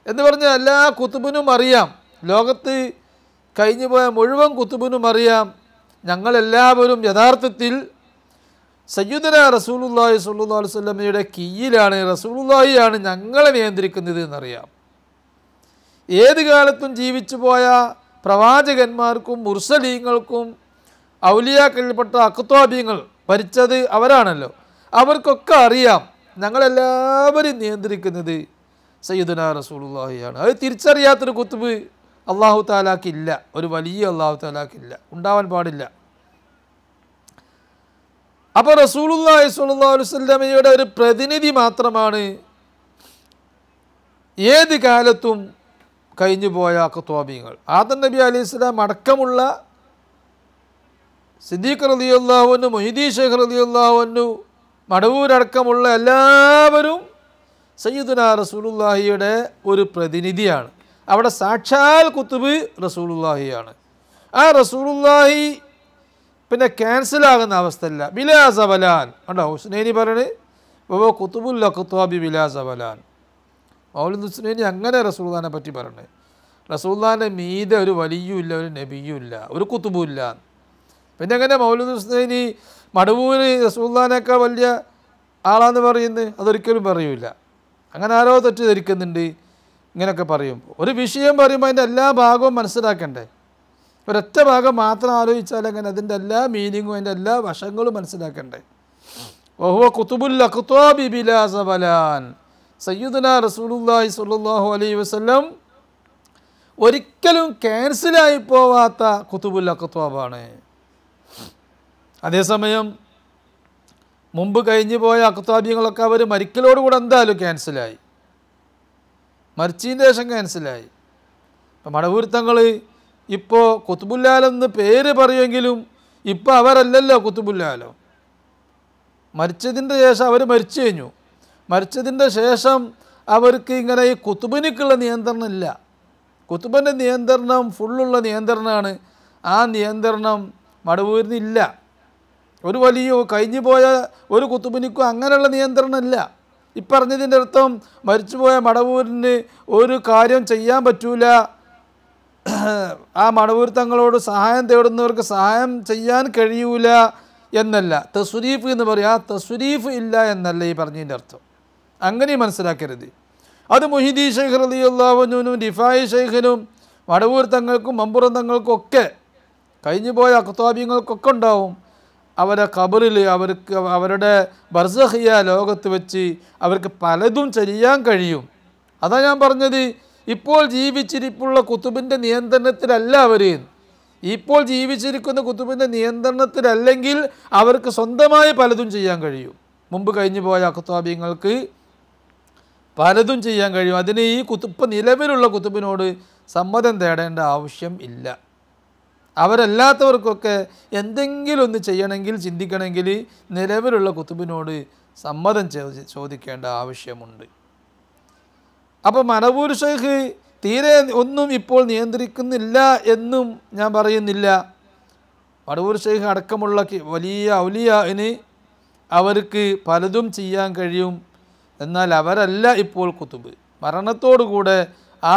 എന്ന് പറഞ്ഞാൽ എല്ലാ കുത്തുബിനും അറിയാം, ലോകത്ത് കഴിഞ്ഞു പോയ മുഴുവൻ കുത്തുബിനും അറിയാം, ഞങ്ങളെല്ലാവരും യഥാർത്ഥത്തിൽ സയ്യിദനാ റസൂലുള്ളാഹി സ്വല്ലല്ലാഹു അലൈഹി വസല്ലമയുടെ കീഴിലാണ്, റസൂലുള്ളാഹിയാണ് ഞങ്ങളെ നിയന്ത്രിക്കുന്നത് എന്നറിയാം. ഏത് കാലത്തും ജീവിച്ചു പോയ പ്രവാചകന്മാർക്കും മുർസലീങ്ങൾക്കും ഔലിയാക്കളിൽപ്പെട്ട അഖ്താബീങ്ങൾ ഭരിച്ചത് അവരാണല്ലോ, അവർക്കൊക്കെ അറിയാം ഞങ്ങളെല്ലാവരും നിയന്ത്രിക്കുന്നത് സയ്യിദുനാ റസൂലുള്ളാഹിയാണ്. അത് തിരിച്ചറിയാത്തൊരു കുത്തുബ് അല്ലാഹു തആലാക്കില്ല, ഒരു വലിയ അല്ലാഹു തആലാക്കില്ല, ഉണ്ടാവാൻ പാടില്ല. അപ്പോൾ റസൂലുള്ളാഹി സ്വല്ലല്ലാഹു അലൈഹി വസല്ലമയുടെ ഒരു പ്രതിനിധി മാത്രമാണ് ഏത് കാലത്തും കഴിഞ്ഞു പോയ അഖ്താബീങ്ങൾ. ആദം നബി അലൈഹിസ്സലാം അടക്കമുള്ള സിദ്ദീഖ് റളിയല്ലാഹു അൻഹു, മൊയ്തീൻ ശൈഖ് റളിയല്ലാഹു അൻഹു, മടവൂരടക്കമുള്ള എല്ലാവരും സയ്യിദുനാ റസൂലുള്ളാഹിയുടെ ഒരു പ്രതിനിധിയാണ്. അവിടെ സാക്ഷാൽ കുത്തുബ് റസൂലുള്ളാഹിയാണ്. ആ റസൂലുള്ളാഹി പിന്നെ ക്യാൻസലാകുന്ന അവസ്ഥയല്ല. ബിലാ സവലാൻ കണ്ടോ ഹുസ്നൈനി പറയണേ ഓ കുത്തുബുൽ അഖ്താബി ബിലാ സവലാൻ. മൗലൂദ് ഹുസ്നൈനി അങ്ങനെ റസൂലുള്ളാഹിനെ പറ്റി പറയണേ. റസൂലുള്ളാഹിൻ്റെ മീതെ ഒരു വലിയും ഇല്ല, ഒരു നബിയും ഇല്ല, ഒരു കുത്തുബും ഇല്ല. പിന്നെ എങ്ങനെ മൗലൂദ് ഹുസ്നൈനി മടവൂര് റസൂലുള്ളാഹിനേക്കാൾ വലിയ ആളാന്ന് പറയുന്നത്? അതൊരിക്കലും പറയൂല. അങ്ങനെ ആരോ തെറ്റിദ്ധരിക്കുന്നുണ്ട് ഇങ്ങനെയൊക്കെ പറയുമ്പോൾ. ഒരു വിഷയം പറയുമ്പോൾ അതിൻ്റെ എല്ലാ ഭാഗവും മനസ്സിലാക്കണ്ടേ? ഒരൊറ്റ ഭാഗം മാത്രം ആലോചിച്ചാൽ അങ്ങനെ അതിൻ്റെ എല്ലാ മീനിങ്ങും അതിൻ്റെ എല്ലാ വശങ്ങളും മനസ്സിലാക്കണ്ടേ? വഹുവ ഖുതുബുൽ അഖ്താബി ബിലാ സവലാൻ. സയ്യിദുനാ റസൂലുള്ളാഹി സ്വല്ലല്ലാഹു അലൈഹി വസല്ലം ഒരിക്കലും ക്യാൻസലായി പോവാത്ത ഖുതുബുൽ അഖ്താബാണ്. അതേസമയം മുമ്പ് കഴിഞ്ഞു പോയ അഖ്താബികളൊക്കെ അവർ മരിക്കലോടുകൂടെ എന്തായാലും ക്യാൻസലായി, മരിച്ചതിന് ശേഷം ക്യാൻസലായി. ഇപ്പം മടവൂർത്തങ്ങൾ ഇപ്പോൾ കുത്തുബുല്ലാലെന്ന് പേര് പറയുമെങ്കിലും ഇപ്പോൾ അവരല്ലല്ലോ കുത്തുബുല്ലാലോ. മരിച്ചതിൻ്റെ ശേഷം അവർ മരിച്ചു കഴിഞ്ഞു. മരിച്ചതിൻ്റെ ശേഷം അവർക്ക് ഇങ്ങനെ ഈ കുത്തുബിനിക്കുള്ള നിയന്ത്രണം ഇല്ല. കുത്തുബിൻ്റെ നിയന്ത്രണം ഫുള്ളുള്ള നിയന്ത്രണമാണ്. ആ നിയന്ത്രണം മടവൂരിനില്ല. ഒരു വലിയ കഴിഞ്ഞു പോയ ഒരു കുത്തുബിനിക്കും അങ്ങനെയുള്ള നിയന്ത്രണമില്ല. ഇപ്പറഞ്ഞതിൻ്റെ അർത്ഥം മരിച്ചുപോയ മടവൂരിന് ഒരു കാര്യം ചെയ്യാൻ പറ്റൂല, ആ മടവൂർ തങ്ങളോട് സഹായം തേടുന്നവർക്ക് സഹായം ചെയ്യാൻ കഴിയൂല എന്നല്ല. തസ്വരീഫ് എന്ന് പറയും. ആ തസ്വരീഫ് ഇല്ല എന്നല്ല ഈ പറഞ്ഞതിൻ്റെ അർത്ഥം. അങ്ങനെ മനസ്സിലാക്കരുത്. അത് മുഹീദി ശൈഖ് റളിയല്ലാഹു അൻഹുവിനും റിഫായി ശൈഖിനും മടവൂർ തങ്ങൾക്കും മമ്പുറം തങ്ങൾക്കും ഒക്കെ കഴിഞ്ഞു പോയ അഖ്താബിങ്ങൾക്കൊക്കെ ഉണ്ടാവും. അവരെ ഖബറിൽ അവർക്ക് അവരുടെ ബർസഖിയ ലോകത്ത് വെച്ച് അവർക്ക് പലതും ചെയ്യാൻ കഴിയും. അതാ ഞാൻ പറഞ്ഞത്, ഇപ്പോൾ ജീവിച്ചിരിപ്പുള്ള കുത്തുബിൻ്റെ നിയന്ത്രണത്തിലല്ല അവർ. ഇപ്പോൾ ജീവിച്ചിരിക്കുന്ന കുത്തുബിൻ്റെ നിയന്ത്രണത്തിലല്ലെങ്കിൽ അവർക്ക് സ്വന്തമായി പലതും ചെയ്യാൻ കഴിയും. മുമ്പ് കഴിഞ്ഞു പോയ അഖ്താബിങ്ങൾക്ക് പലതും ചെയ്യാൻ കഴിയും. അതിന് ഈ കുത്തുബ് നിലവിലുള്ള കുത്തുബിനോട് സമ്മതം തേടേണ്ട ആവശ്യം ഇല്ല. അവരല്ലാത്തവർക്കൊക്കെ എന്തെങ്കിലും ഒന്ന് ചെയ്യണമെങ്കിൽ ചിന്തിക്കണമെങ്കിൽ നിലവിലുള്ള കുത്തുബിനോട് സമ്മതം ചോദിക്കേണ്ട ആവശ്യമുണ്ട്. അപ്പോൾ മടവൂർ ശൈഖ് തീരെ ഒന്നും ഇപ്പോൾ നിയന്ത്രിക്കുന്നില്ല എന്നും ഞാൻ പറയുന്നില്ല. മടവൂർ ശൈഖ് അടക്കമുള്ള വലിയ ഔലിയാന് അവർക്ക് പലതും ചെയ്യാൻ കഴിയും. എന്നാൽ അവരല്ല ഇപ്പോൾ കുത്തുബ്. മരണത്തോടുകൂടെ ആ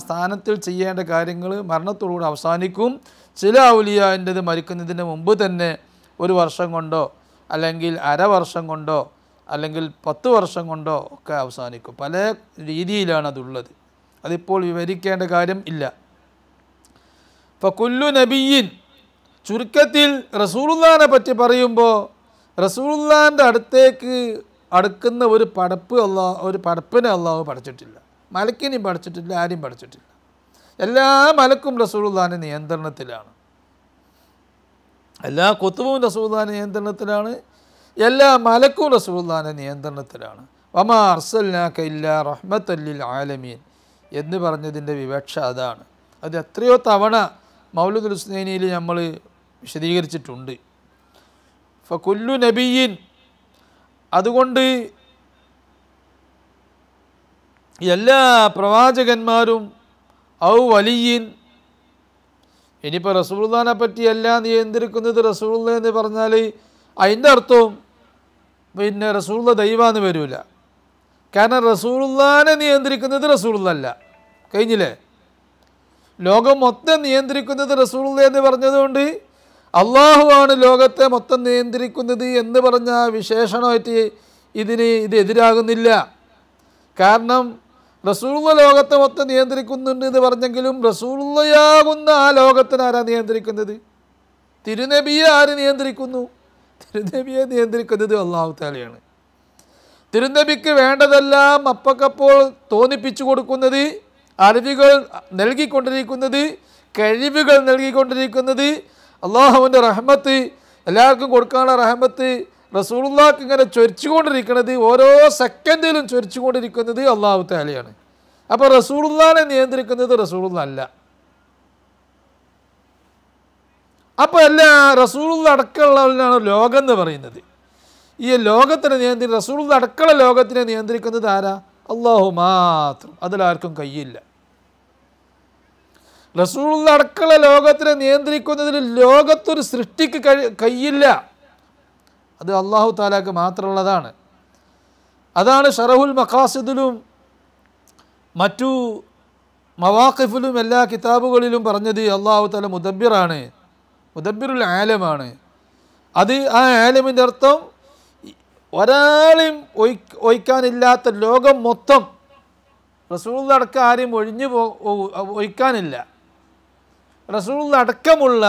സ്ഥാനത്തിൽ ചെയ്യേണ്ട കാര്യങ്ങൾ മരണത്തോടുകൂടി അവസാനിക്കും. ചില ഔലിയാൻ്റെത് മരിക്കുന്നതിന് മുമ്പ് തന്നെ 1 വർഷം കൊണ്ടോ അല്ലെങ്കിൽ അരവർഷം കൊണ്ടോ അല്ലെങ്കിൽ 10 വർഷം കൊണ്ടോ ഒക്കെ അവസാനിക്കും. പല രീതിയിലാണ് അതുള്ളത്. അതിപ്പോൾ വിവരിക്കേണ്ട കാര്യം ഇല്ല. ഫകുല്ലു നബിയിൻ, ചുരുക്കത്തിൽ റസൂലുള്ളാഹിനെ പറ്റി പറയുമ്പോൾ റസൂലുള്ളാഹിൻ്റെ അടുത്തേക്ക് അടുക്കുന്ന ഒരു പടപ്പിനെ അള്ളാഹു പഠിച്ചിട്ടില്ല. മലക്കിനെയും പഠിച്ചിട്ടില്ല, ആരെയും പഠിച്ചിട്ടില്ല. എല്ലാ മലക്കും റസൂലുള്ളാഹിൻ്റെ നിയന്ത്രണത്തിലാണ്. എല്ലാ കുത്തുബും റസൂലുള്ളാഹിൻ്റെ നിയന്ത്രണത്തിലാണ്. എല്ലാ മലക്കും റസൂലുള്ളാഹിൻ്റെ നിയന്ത്രണത്തിലാണ്. വമാ അർസൽനാക ഇല്ലാ റഹ്മത്തൻ ലിൽ ആലമീൻ എന്ന് പറഞ്ഞതിൻ്റെ വിവക്ഷ അതാണ്. അത് എത്രയോ തവണ മൗലൂദുൽ ഹുസ്നൈനിയിൽ നമ്മൾ വിശദീകരിച്ചിട്ടുണ്ട്. ഫകുല്ലു നബിയിൻ, അതുകൊണ്ട് എല്ലാ പ്രവാചകന്മാരും ഔ വലിയൻ. ഇനിയിപ്പോൾ റസൂലുള്ളാഹിനെ പറ്റി എല്ലാം നിയന്ത്രിക്കുന്നത് റസൂലുള്ളാഹി എന്ന് പറഞ്ഞാൽ അതിൻ്റെ അർത്ഥവും പിന്നെ റസൂലുള്ളാഹി ദൈവമെന്ന് വരില്ല. കാരണം റസൂലുള്ളാഹിനെ നിയന്ത്രിക്കുന്നത് റസൂലുള്ളാഹി അല്ല. കഴിഞ്ഞില്ലേ? ലോകം മൊത്തം നിയന്ത്രിക്കുന്നത് റസൂലുള്ളാഹി എന്ന് പറഞ്ഞതുകൊണ്ട് അള്ളാഹുവാണ് ലോകത്തെ മൊത്തം നിയന്ത്രിക്കുന്നത് എന്ന് പറഞ്ഞ വിശേഷണമായിട്ട് ഇത് എതിരാകുന്നില്ല. കാരണം റസൂലുള്ളാഹി ലോകത്തെ മൊത്തം നിയന്ത്രിക്കുന്നുണ്ട് എന്ന് പറഞ്ഞെങ്കിലും റസൂലുള്ളാഹിയാകുന്ന ആ ലോകത്തിന് ആരാ നിയന്ത്രിക്കുന്നത്? തിരുനബിയെ ആര് നിയന്ത്രിക്കുന്നു? തിരുനബിയെ നിയന്ത്രിക്കുന്നത് അല്ലാഹു തആലയാണ്. തിരുനബിക്ക് വേണ്ടതെല്ലാം അപ്പക്കപ്പോൾ തോന്നിപ്പിച്ചു കൊടുക്കുന്നത്, അറിവുകൾ നൽകിക്കൊണ്ടിരിക്കുന്നത്, കഴിവുകൾ നൽകിക്കൊണ്ടിരിക്കുന്നത്, അള്ളാഹുവിൻ്റെ റഹ്മത്ത് എല്ലാവർക്കും കൊടുക്കാനുള്ള റഹ്മത്ത് റസൂലുള്ളാഹിക്ക് ഇങ്ങനെ ചൊരിച്ചുകൊണ്ടിരിക്കുന്നത്, ഓരോ സെക്കൻഡിലും ചൊരിച്ചുകൊണ്ടിരിക്കുന്നത് അല്ലാഹു തആലയാണ്. അപ്പോൾ റസൂലുള്ളാഹിനെ നിയന്ത്രിക്കുന്നത് റസൂലുള്ളാഹി അല്ല. അപ്പോൾ എല്ലാ റസൂലുള്ളാഹി അടക്കമുള്ളവനാണ് ലോകം എന്ന് പറയുന്നത്. ഈ ലോകത്തിനെ റസൂലുള്ളാഹി അടക്കമുള്ള ലോകത്തിനെ നിയന്ത്രിക്കുന്നത് ആരാ? അല്ലാഹു മാത്രം. അതിലാർക്കും കഴിയില്ല. റസൂലുള്ള അടക്കമുള്ള ലോകത്തിനെ നിയന്ത്രിക്കുന്നതിന് ലോകത്തൊരു സൃഷ്ടിക്ക് കഴിയില്ല. അത് അല്ലാഹു തആലക്ക് മാത്രമുള്ളതാണ്. അതാണ് ശറഹുൽ മഖാസിദിലും മറ്റു മവാഖിഫിലും എല്ലാ കിതാബുകളിലും പറഞ്ഞത് അല്ലാഹു തആല മുദബ്ബിറാണ്, മുദബ്ബിറുൽ ആലമാണ്. അത് ആ ആലമിൻ്റെ അർത്ഥം ഒരാളെയും ഒഴിക്കാനില്ലാത്ത ലോകം മൊത്തം, റസൂലുള്ള അടക്കം ആരെയും ഒഴിക്കാനില്ല. റസൂലുള്ള അടക്കമുള്ള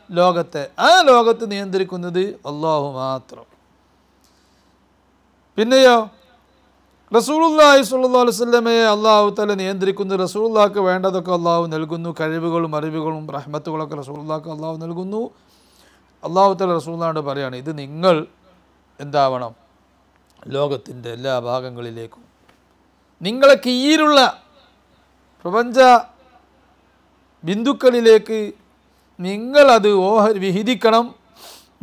ലോകത്തെ, ആ ലോകത്ത് നിയന്ത്രിക്കുന്നത് അല്ലാഹു മാത്രം. പിന്നെയോ റസൂലുള്ളാഹി സ്വല്ലല്ലാഹു അലൈഹി വസല്ലമയെ അല്ലാഹു തആല നിയന്ത്രിക്കുന്നു. റസൂലുള്ളാഹിക്ക് വേണ്ടതൊക്കെ അല്ലാഹു നൽകുന്നു. കഴിവുകളും അറിവുകളും റഹ്മത്തുകളൊക്കെ റസൂലുള്ളാഹിക്ക് അല്ലാഹു നൽകുന്നു. അല്ലാഹു തആല റസൂലുള്ളാഹിയോട് പറയാണ്, ഇത് നിങ്ങൾ എന്താവണം, ലോകത്തിൻ്റെ എല്ലാ ഭാഗങ്ങളിലേക്കും നിങ്ങളെ കീഴിലുള്ള പ്രപഞ്ച ബിന്ദുക്കളിലേക്ക് നിങ്ങളത് വിഹിതിക്കണം,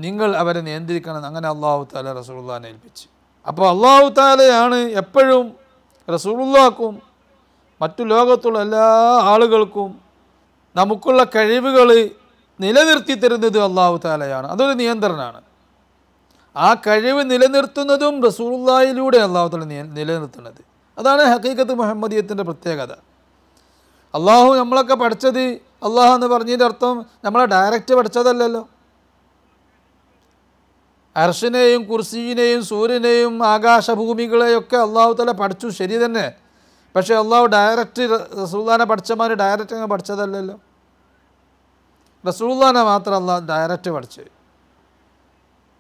നിങ്ങൾ അവരെ നിയന്ത്രിക്കണം. അങ്ങനെ അല്ലാഹു തആല റസൂലുള്ളാഹിനെ ഏൽപ്പിച്ചു. അപ്പോൾ അല്ലാഹു തആലയാണ് എപ്പോഴും റസൂലുള്ളാഹിക്കും മറ്റു ലോകത്തുള്ള എല്ലാ ആളുകൾക്കും നമുക്കുള്ള കഴിവുകൾ നിലനിർത്തി തരുന്നത് അല്ലാഹു തആലയാണ്. അതൊരു നിയന്ത്രണമാണ്. ആ കഴിവ് നിലനിർത്തുന്നതും റസൂലുള്ളാഹിയിലൂടെ അല്ലാഹു തആല നിലനിർത്തുന്നത്. അതാണ് ഹഖീഖത്ത് മുഹമ്മദിയത്തിൻ്റെ പ്രത്യേകത. അള്ളാഹു നമ്മളൊക്കെ പഠിച്ചത്, അള്ളാഹു എന്ന് പറഞ്ഞതിൻ്റെ അർത്ഥം നമ്മളെ ഡയറക്റ്റ് പഠിച്ചതല്ലല്ലോ. അർശിനെയും കുർസിയിനെയും സൂര്യനെയും ആകാശഭൂമികളെയൊക്കെ അള്ളാഹു തആല പഠിച്ചു, ശരി തന്നെ. പക്ഷേ അള്ളാഹു ഡയറക്റ്റ് റസൂലുള്ളാഹിനെ പഠിച്ചമാർ ഡയറക്റ്റ് അങ്ങ് പഠിച്ചതല്ലല്ലോ. റസൂലുള്ളാഹിനെ മാത്രം അള്ളാഹു ഡയറക്റ്റ് പഠിച്ചത്.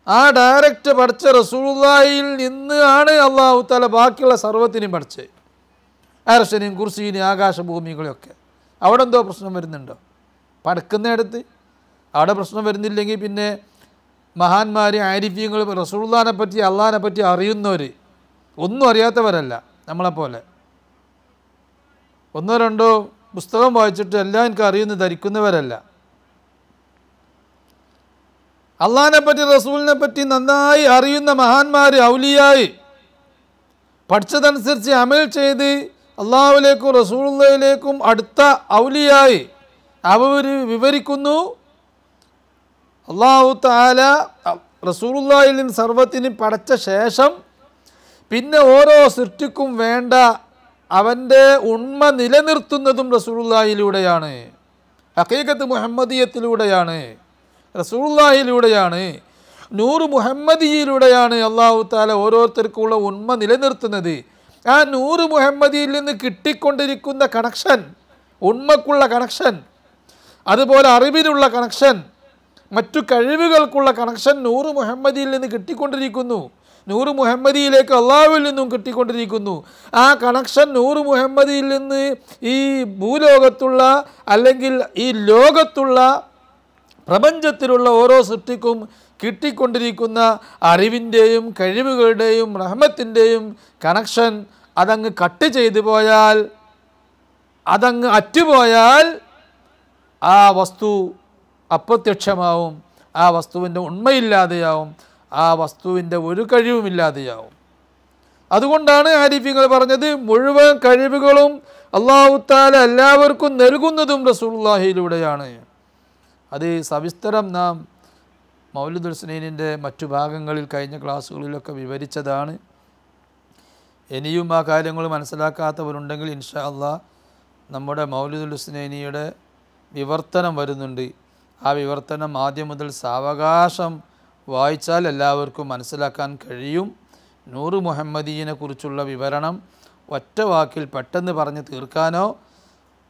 ആ ഡയറക്റ്റ് പഠിച്ച റസൂലുള്ളാഹിയിൽ നിന്നാണ് അള്ളാഹു തആല ബാക്കിയുള്ള സർവ്വത്തിനെയും പഠിച്ചത്. അർശിനെയും കുർസിയിനെയും ആകാശഭൂമികളെയൊക്കെ. അവിടെ എന്തോ പ്രശ്നം വരുന്നുണ്ടോ? പഠിക്കുന്നിടത്ത് അവിടെ പ്രശ്നം വരുന്നില്ലെങ്കിൽ പിന്നെ മഹാന്മാർ ആരിഫ്യങ്ങൾ റസൂലുള്ളാഹിനെ പറ്റി അള്ളാഹിനെ പറ്റി അറിയുന്നവർ, ഒന്നും അറിയാത്തവരല്ല നമ്മളെപ്പോലെ. ഒന്നോ രണ്ടോ പുസ്തകം വായിച്ചിട്ട് എല്ലാം എനിക്ക് അറിയുമെന്ന് ധരിക്കുന്നവരല്ല. അള്ളാഹിനെ പറ്റി റസൂലിനെ പറ്റി നന്നായി അറിയുന്ന മഹാന്മാർ, ഔലിയായി പഠിച്ചതനുസരിച്ച് അമൽ ചെയ്ത് അള്ളാഹുവിലേക്കും റസൂലുള്ളാഹിയിലേക്കും അടുത്ത ഔലിയായി അവർ വിവരിക്കുന്നു, അല്ലാഹു തആല റസൂലുള്ളാഹിയിൽ നിന്ന് സർവ്വത്തിനും പഠിച്ച ശേഷം പിന്നെ ഓരോ സൃഷ്ടിക്കും വേണ്ട അവൻ്റെ ഉണ്മ നിലനിർത്തുന്നതും റസൂലുള്ളാഹിയിലൂടെയാണ്, ഹഖീഖത്ത് മുഹമ്മദിയത്തിലൂടെയാണ്, റസൂലുള്ളാഹിയിലൂടെയാണ്, നൂറ് മുഹമ്മദിയിലൂടെയാണ് അല്ലാഹു തആല ഓരോരുത്തർക്കുള്ള ഉണ്മ നിലനിർത്തുന്നത്. ആ നൂറ് മുഹമ്മദിയിൽ നിന്ന് കിട്ടിക്കൊണ്ടിരിക്കുന്ന കണക്ഷൻ, ഉണ്മക്കുള്ള കണക്ഷൻ, അതുപോലെ അറിവിനുള്ള കണക്ഷൻ, മറ്റു കഴിവുകൾക്കുള്ള കണക്ഷൻ നൂറ് മുഹമ്മദിയിൽ നിന്ന് കിട്ടിക്കൊണ്ടിരിക്കുന്നു. നൂറ് മുഹമ്മദിയിലേക്ക് അള്ളാഹുവിൽ നിന്നും കിട്ടിക്കൊണ്ടിരിക്കുന്നു. ആ കണക്ഷൻ നൂറ് മുഹമ്മദിയിൽ നിന്ന് ഈ ഭൂലോകത്തുള്ള അല്ലെങ്കിൽ ഈ ലോകത്തുള്ള പ്രപഞ്ചത്തിലുള്ള ഓരോ സൃഷ്ടിക്കും കിട്ടിക്കൊണ്ടിരിക്കുന്ന അറിവിൻ്റെയും കഴിവുകളുടെയും റഹ്മത്തിൻ്റെയും കണക്ഷൻ അതങ്ങ് കട്ട് ചെയ്തു പോയാൽ, അതങ്ങ് അറ്റുപോയാൽ ആ വസ്തു അപ്രത്യക്ഷമാവും, ആ വസ്തുവിൻ്റെ ഉണ്മയില്ലാതെയാവും, ആ വസ്തുവിൻ്റെ ഒരു കഴിവുമില്ലാതെയാവും. അതുകൊണ്ടാണ് ആരിഫ്യങ്ങൾ പറഞ്ഞത്, മുഴുവൻ കഴിവുകളും അല്ലാഹു തആല എല്ലാവർക്കും നൽകുന്നതും റസൂലുള്ളാഹിയിലൂടെയാണ്. അത് സവിസ്തരം നാം മൗലിദുൽ ഹുസ്നൈനിൻ്റെ മറ്റു ഭാഗങ്ങളിൽ കഴിഞ്ഞ ക്ലാസ്സുകളിലൊക്കെ വിവരിച്ചതാണ്. ഇനിയും ആ കാര്യങ്ങൾ മനസ്സിലാക്കാത്തവരുണ്ടെങ്കിൽ ഇൻഷാ അല്ലാഹ് നമ്മുടെ മൗലിദുൽ ഹുസ്നൈനിയുടെ വിവർത്തനം വരുന്നുണ്ട്. ആ വിവർത്തനം ആദ്യം മുതൽ സാവകാശം വായിച്ചാൽ എല്ലാവർക്കും മനസ്സിലാക്കാൻ കഴിയും. നൂറ് മുഹമ്മദീനെ കുറിച്ചുള്ള വിവരണം ഒറ്റ വാക്കിൽ പെട്ടെന്ന് പറഞ്ഞ് തീർക്കാനോ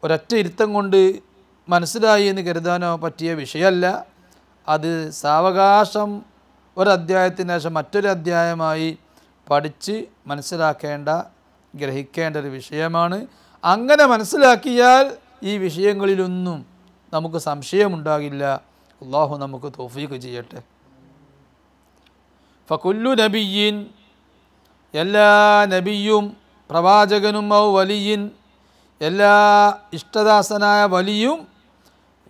ഒരൊറ്റ ഇരുത്തം കൊണ്ട് മനസ്സിലായി എന്ന് കരുതാനോ പറ്റിയ വിഷയമല്ല. അത് സാവകാശം ഒരധ്യായത്തിന് ശേഷം മറ്റൊരു അധ്യായമായി പഠിച്ച് മനസ്സിലാക്കേണ്ട, ഗ്രഹിക്കേണ്ട ഒരു വിഷയമാണ്. അങ്ങനെ മനസ്സിലാക്കിയാൽ ഈ വിഷയങ്ങളിലൊന്നും നമുക്ക് സംശയമുണ്ടാകില്ല. അല്ലാഹു നമുക്ക് തൗഫീഖ് ചെയ്യട്ടെ. ഫകുല്ലു നബിയ്യിൻ, എല്ലാ നബിയും പ്രവാചകനും ഔ വലിയിൻ, എല്ലാ ഇഷ്ടദാസനായ വലിയും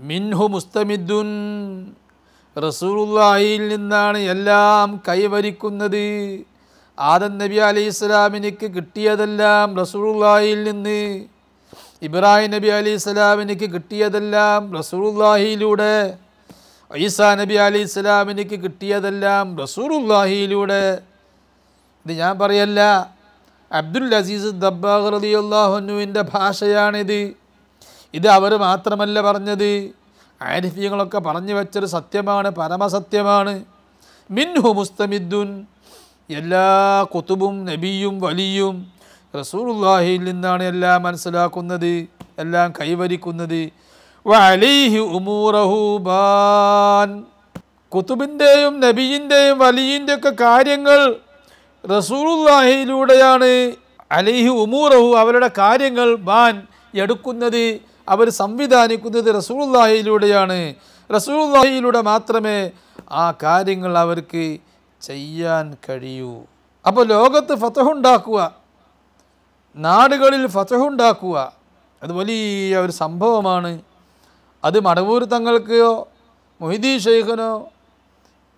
മിൻഹു മുസ്തമിദ്ദുൻ, റസൂലുള്ളാഹിയിൽ നിന്നാണ് എല്ലാം കൈവരിക്കുന്നത്. ആദം നബി അലൈഹി ഇസ്ലാമിനിക്ക് കിട്ടിയതെല്ലാം റസൂലുള്ളാഹിയിൽ നിന്ന്. ഇബ്രാഹിം നബി അലൈഹി സ്വലാമിനിക്ക് കിട്ടിയതെല്ലാം റസൂലുള്ളാഹിയിലൂടെ, ഈസാ നബി അലൈഹി സ്വലാമിനിക്ക് കിട്ടിയതെല്ലാം റസൂലുള്ളാഹിയിലൂടെ. ഇത് ഞാൻ പറയല്ല, അബ്ദുൽ അസീസ് ദബ്ബാഗ് റളിയല്ലാഹു അൻഹുവിൻ്റെ ഭാഷയാണിത്. ഇത് അവർ മാത്രമല്ല പറഞ്ഞത്, ആരിഫീങ്ങളൊക്കെ പറഞ്ഞു വെച്ചൊരു സത്യമാണ്, പരമസത്യമാണ്. മിൻഹു മുസ്തമിദ്ദുൻ, എല്ലാ കുതുബും നബിയും വലിയും റസൂലുള്ളാഹിയിൽ നിന്നാണ് എല്ലാം മനസ്സിലാക്കുന്നത്, എല്ലാം കൈവരിക്കുന്നത്. വഅലൈഹി ഉമൂറഹു ബാൻ, കുതുബിൻ്റെയും നബിയിൻ്റെയും വലിയിൻ്റെ ഒക്കെ കാര്യങ്ങൾ റസൂലുള്ളാഹിയിലൂടെയാണ്. അലൈഹി ഉമൂറഹു, അവരുടെ കാര്യങ്ങൾ, ബാൻ എടുക്കുന്നത്, അവർ സംവിധാനിക്കുന്നത് റസൂലുള്ളാഹിയിലൂടെയാണ്. റസൂലുള്ളാഹിയിലൂടെ മാത്രമേ ആ കാര്യങ്ങൾ അവർക്ക് ചെയ്യാൻ കഴിയൂ. അപ്പോൾ ലോകത്ത് ഫതഹുണ്ടാക്കുക, നാടുകളിൽ ഫതഹുണ്ടാക്കുക, അത് വലിയ ഒരു സംഭവമാണ്. അത് മടവൂർ തങ്ങൾക്കോ മൊഹിദ്ദീൻ ശൈഖിനോ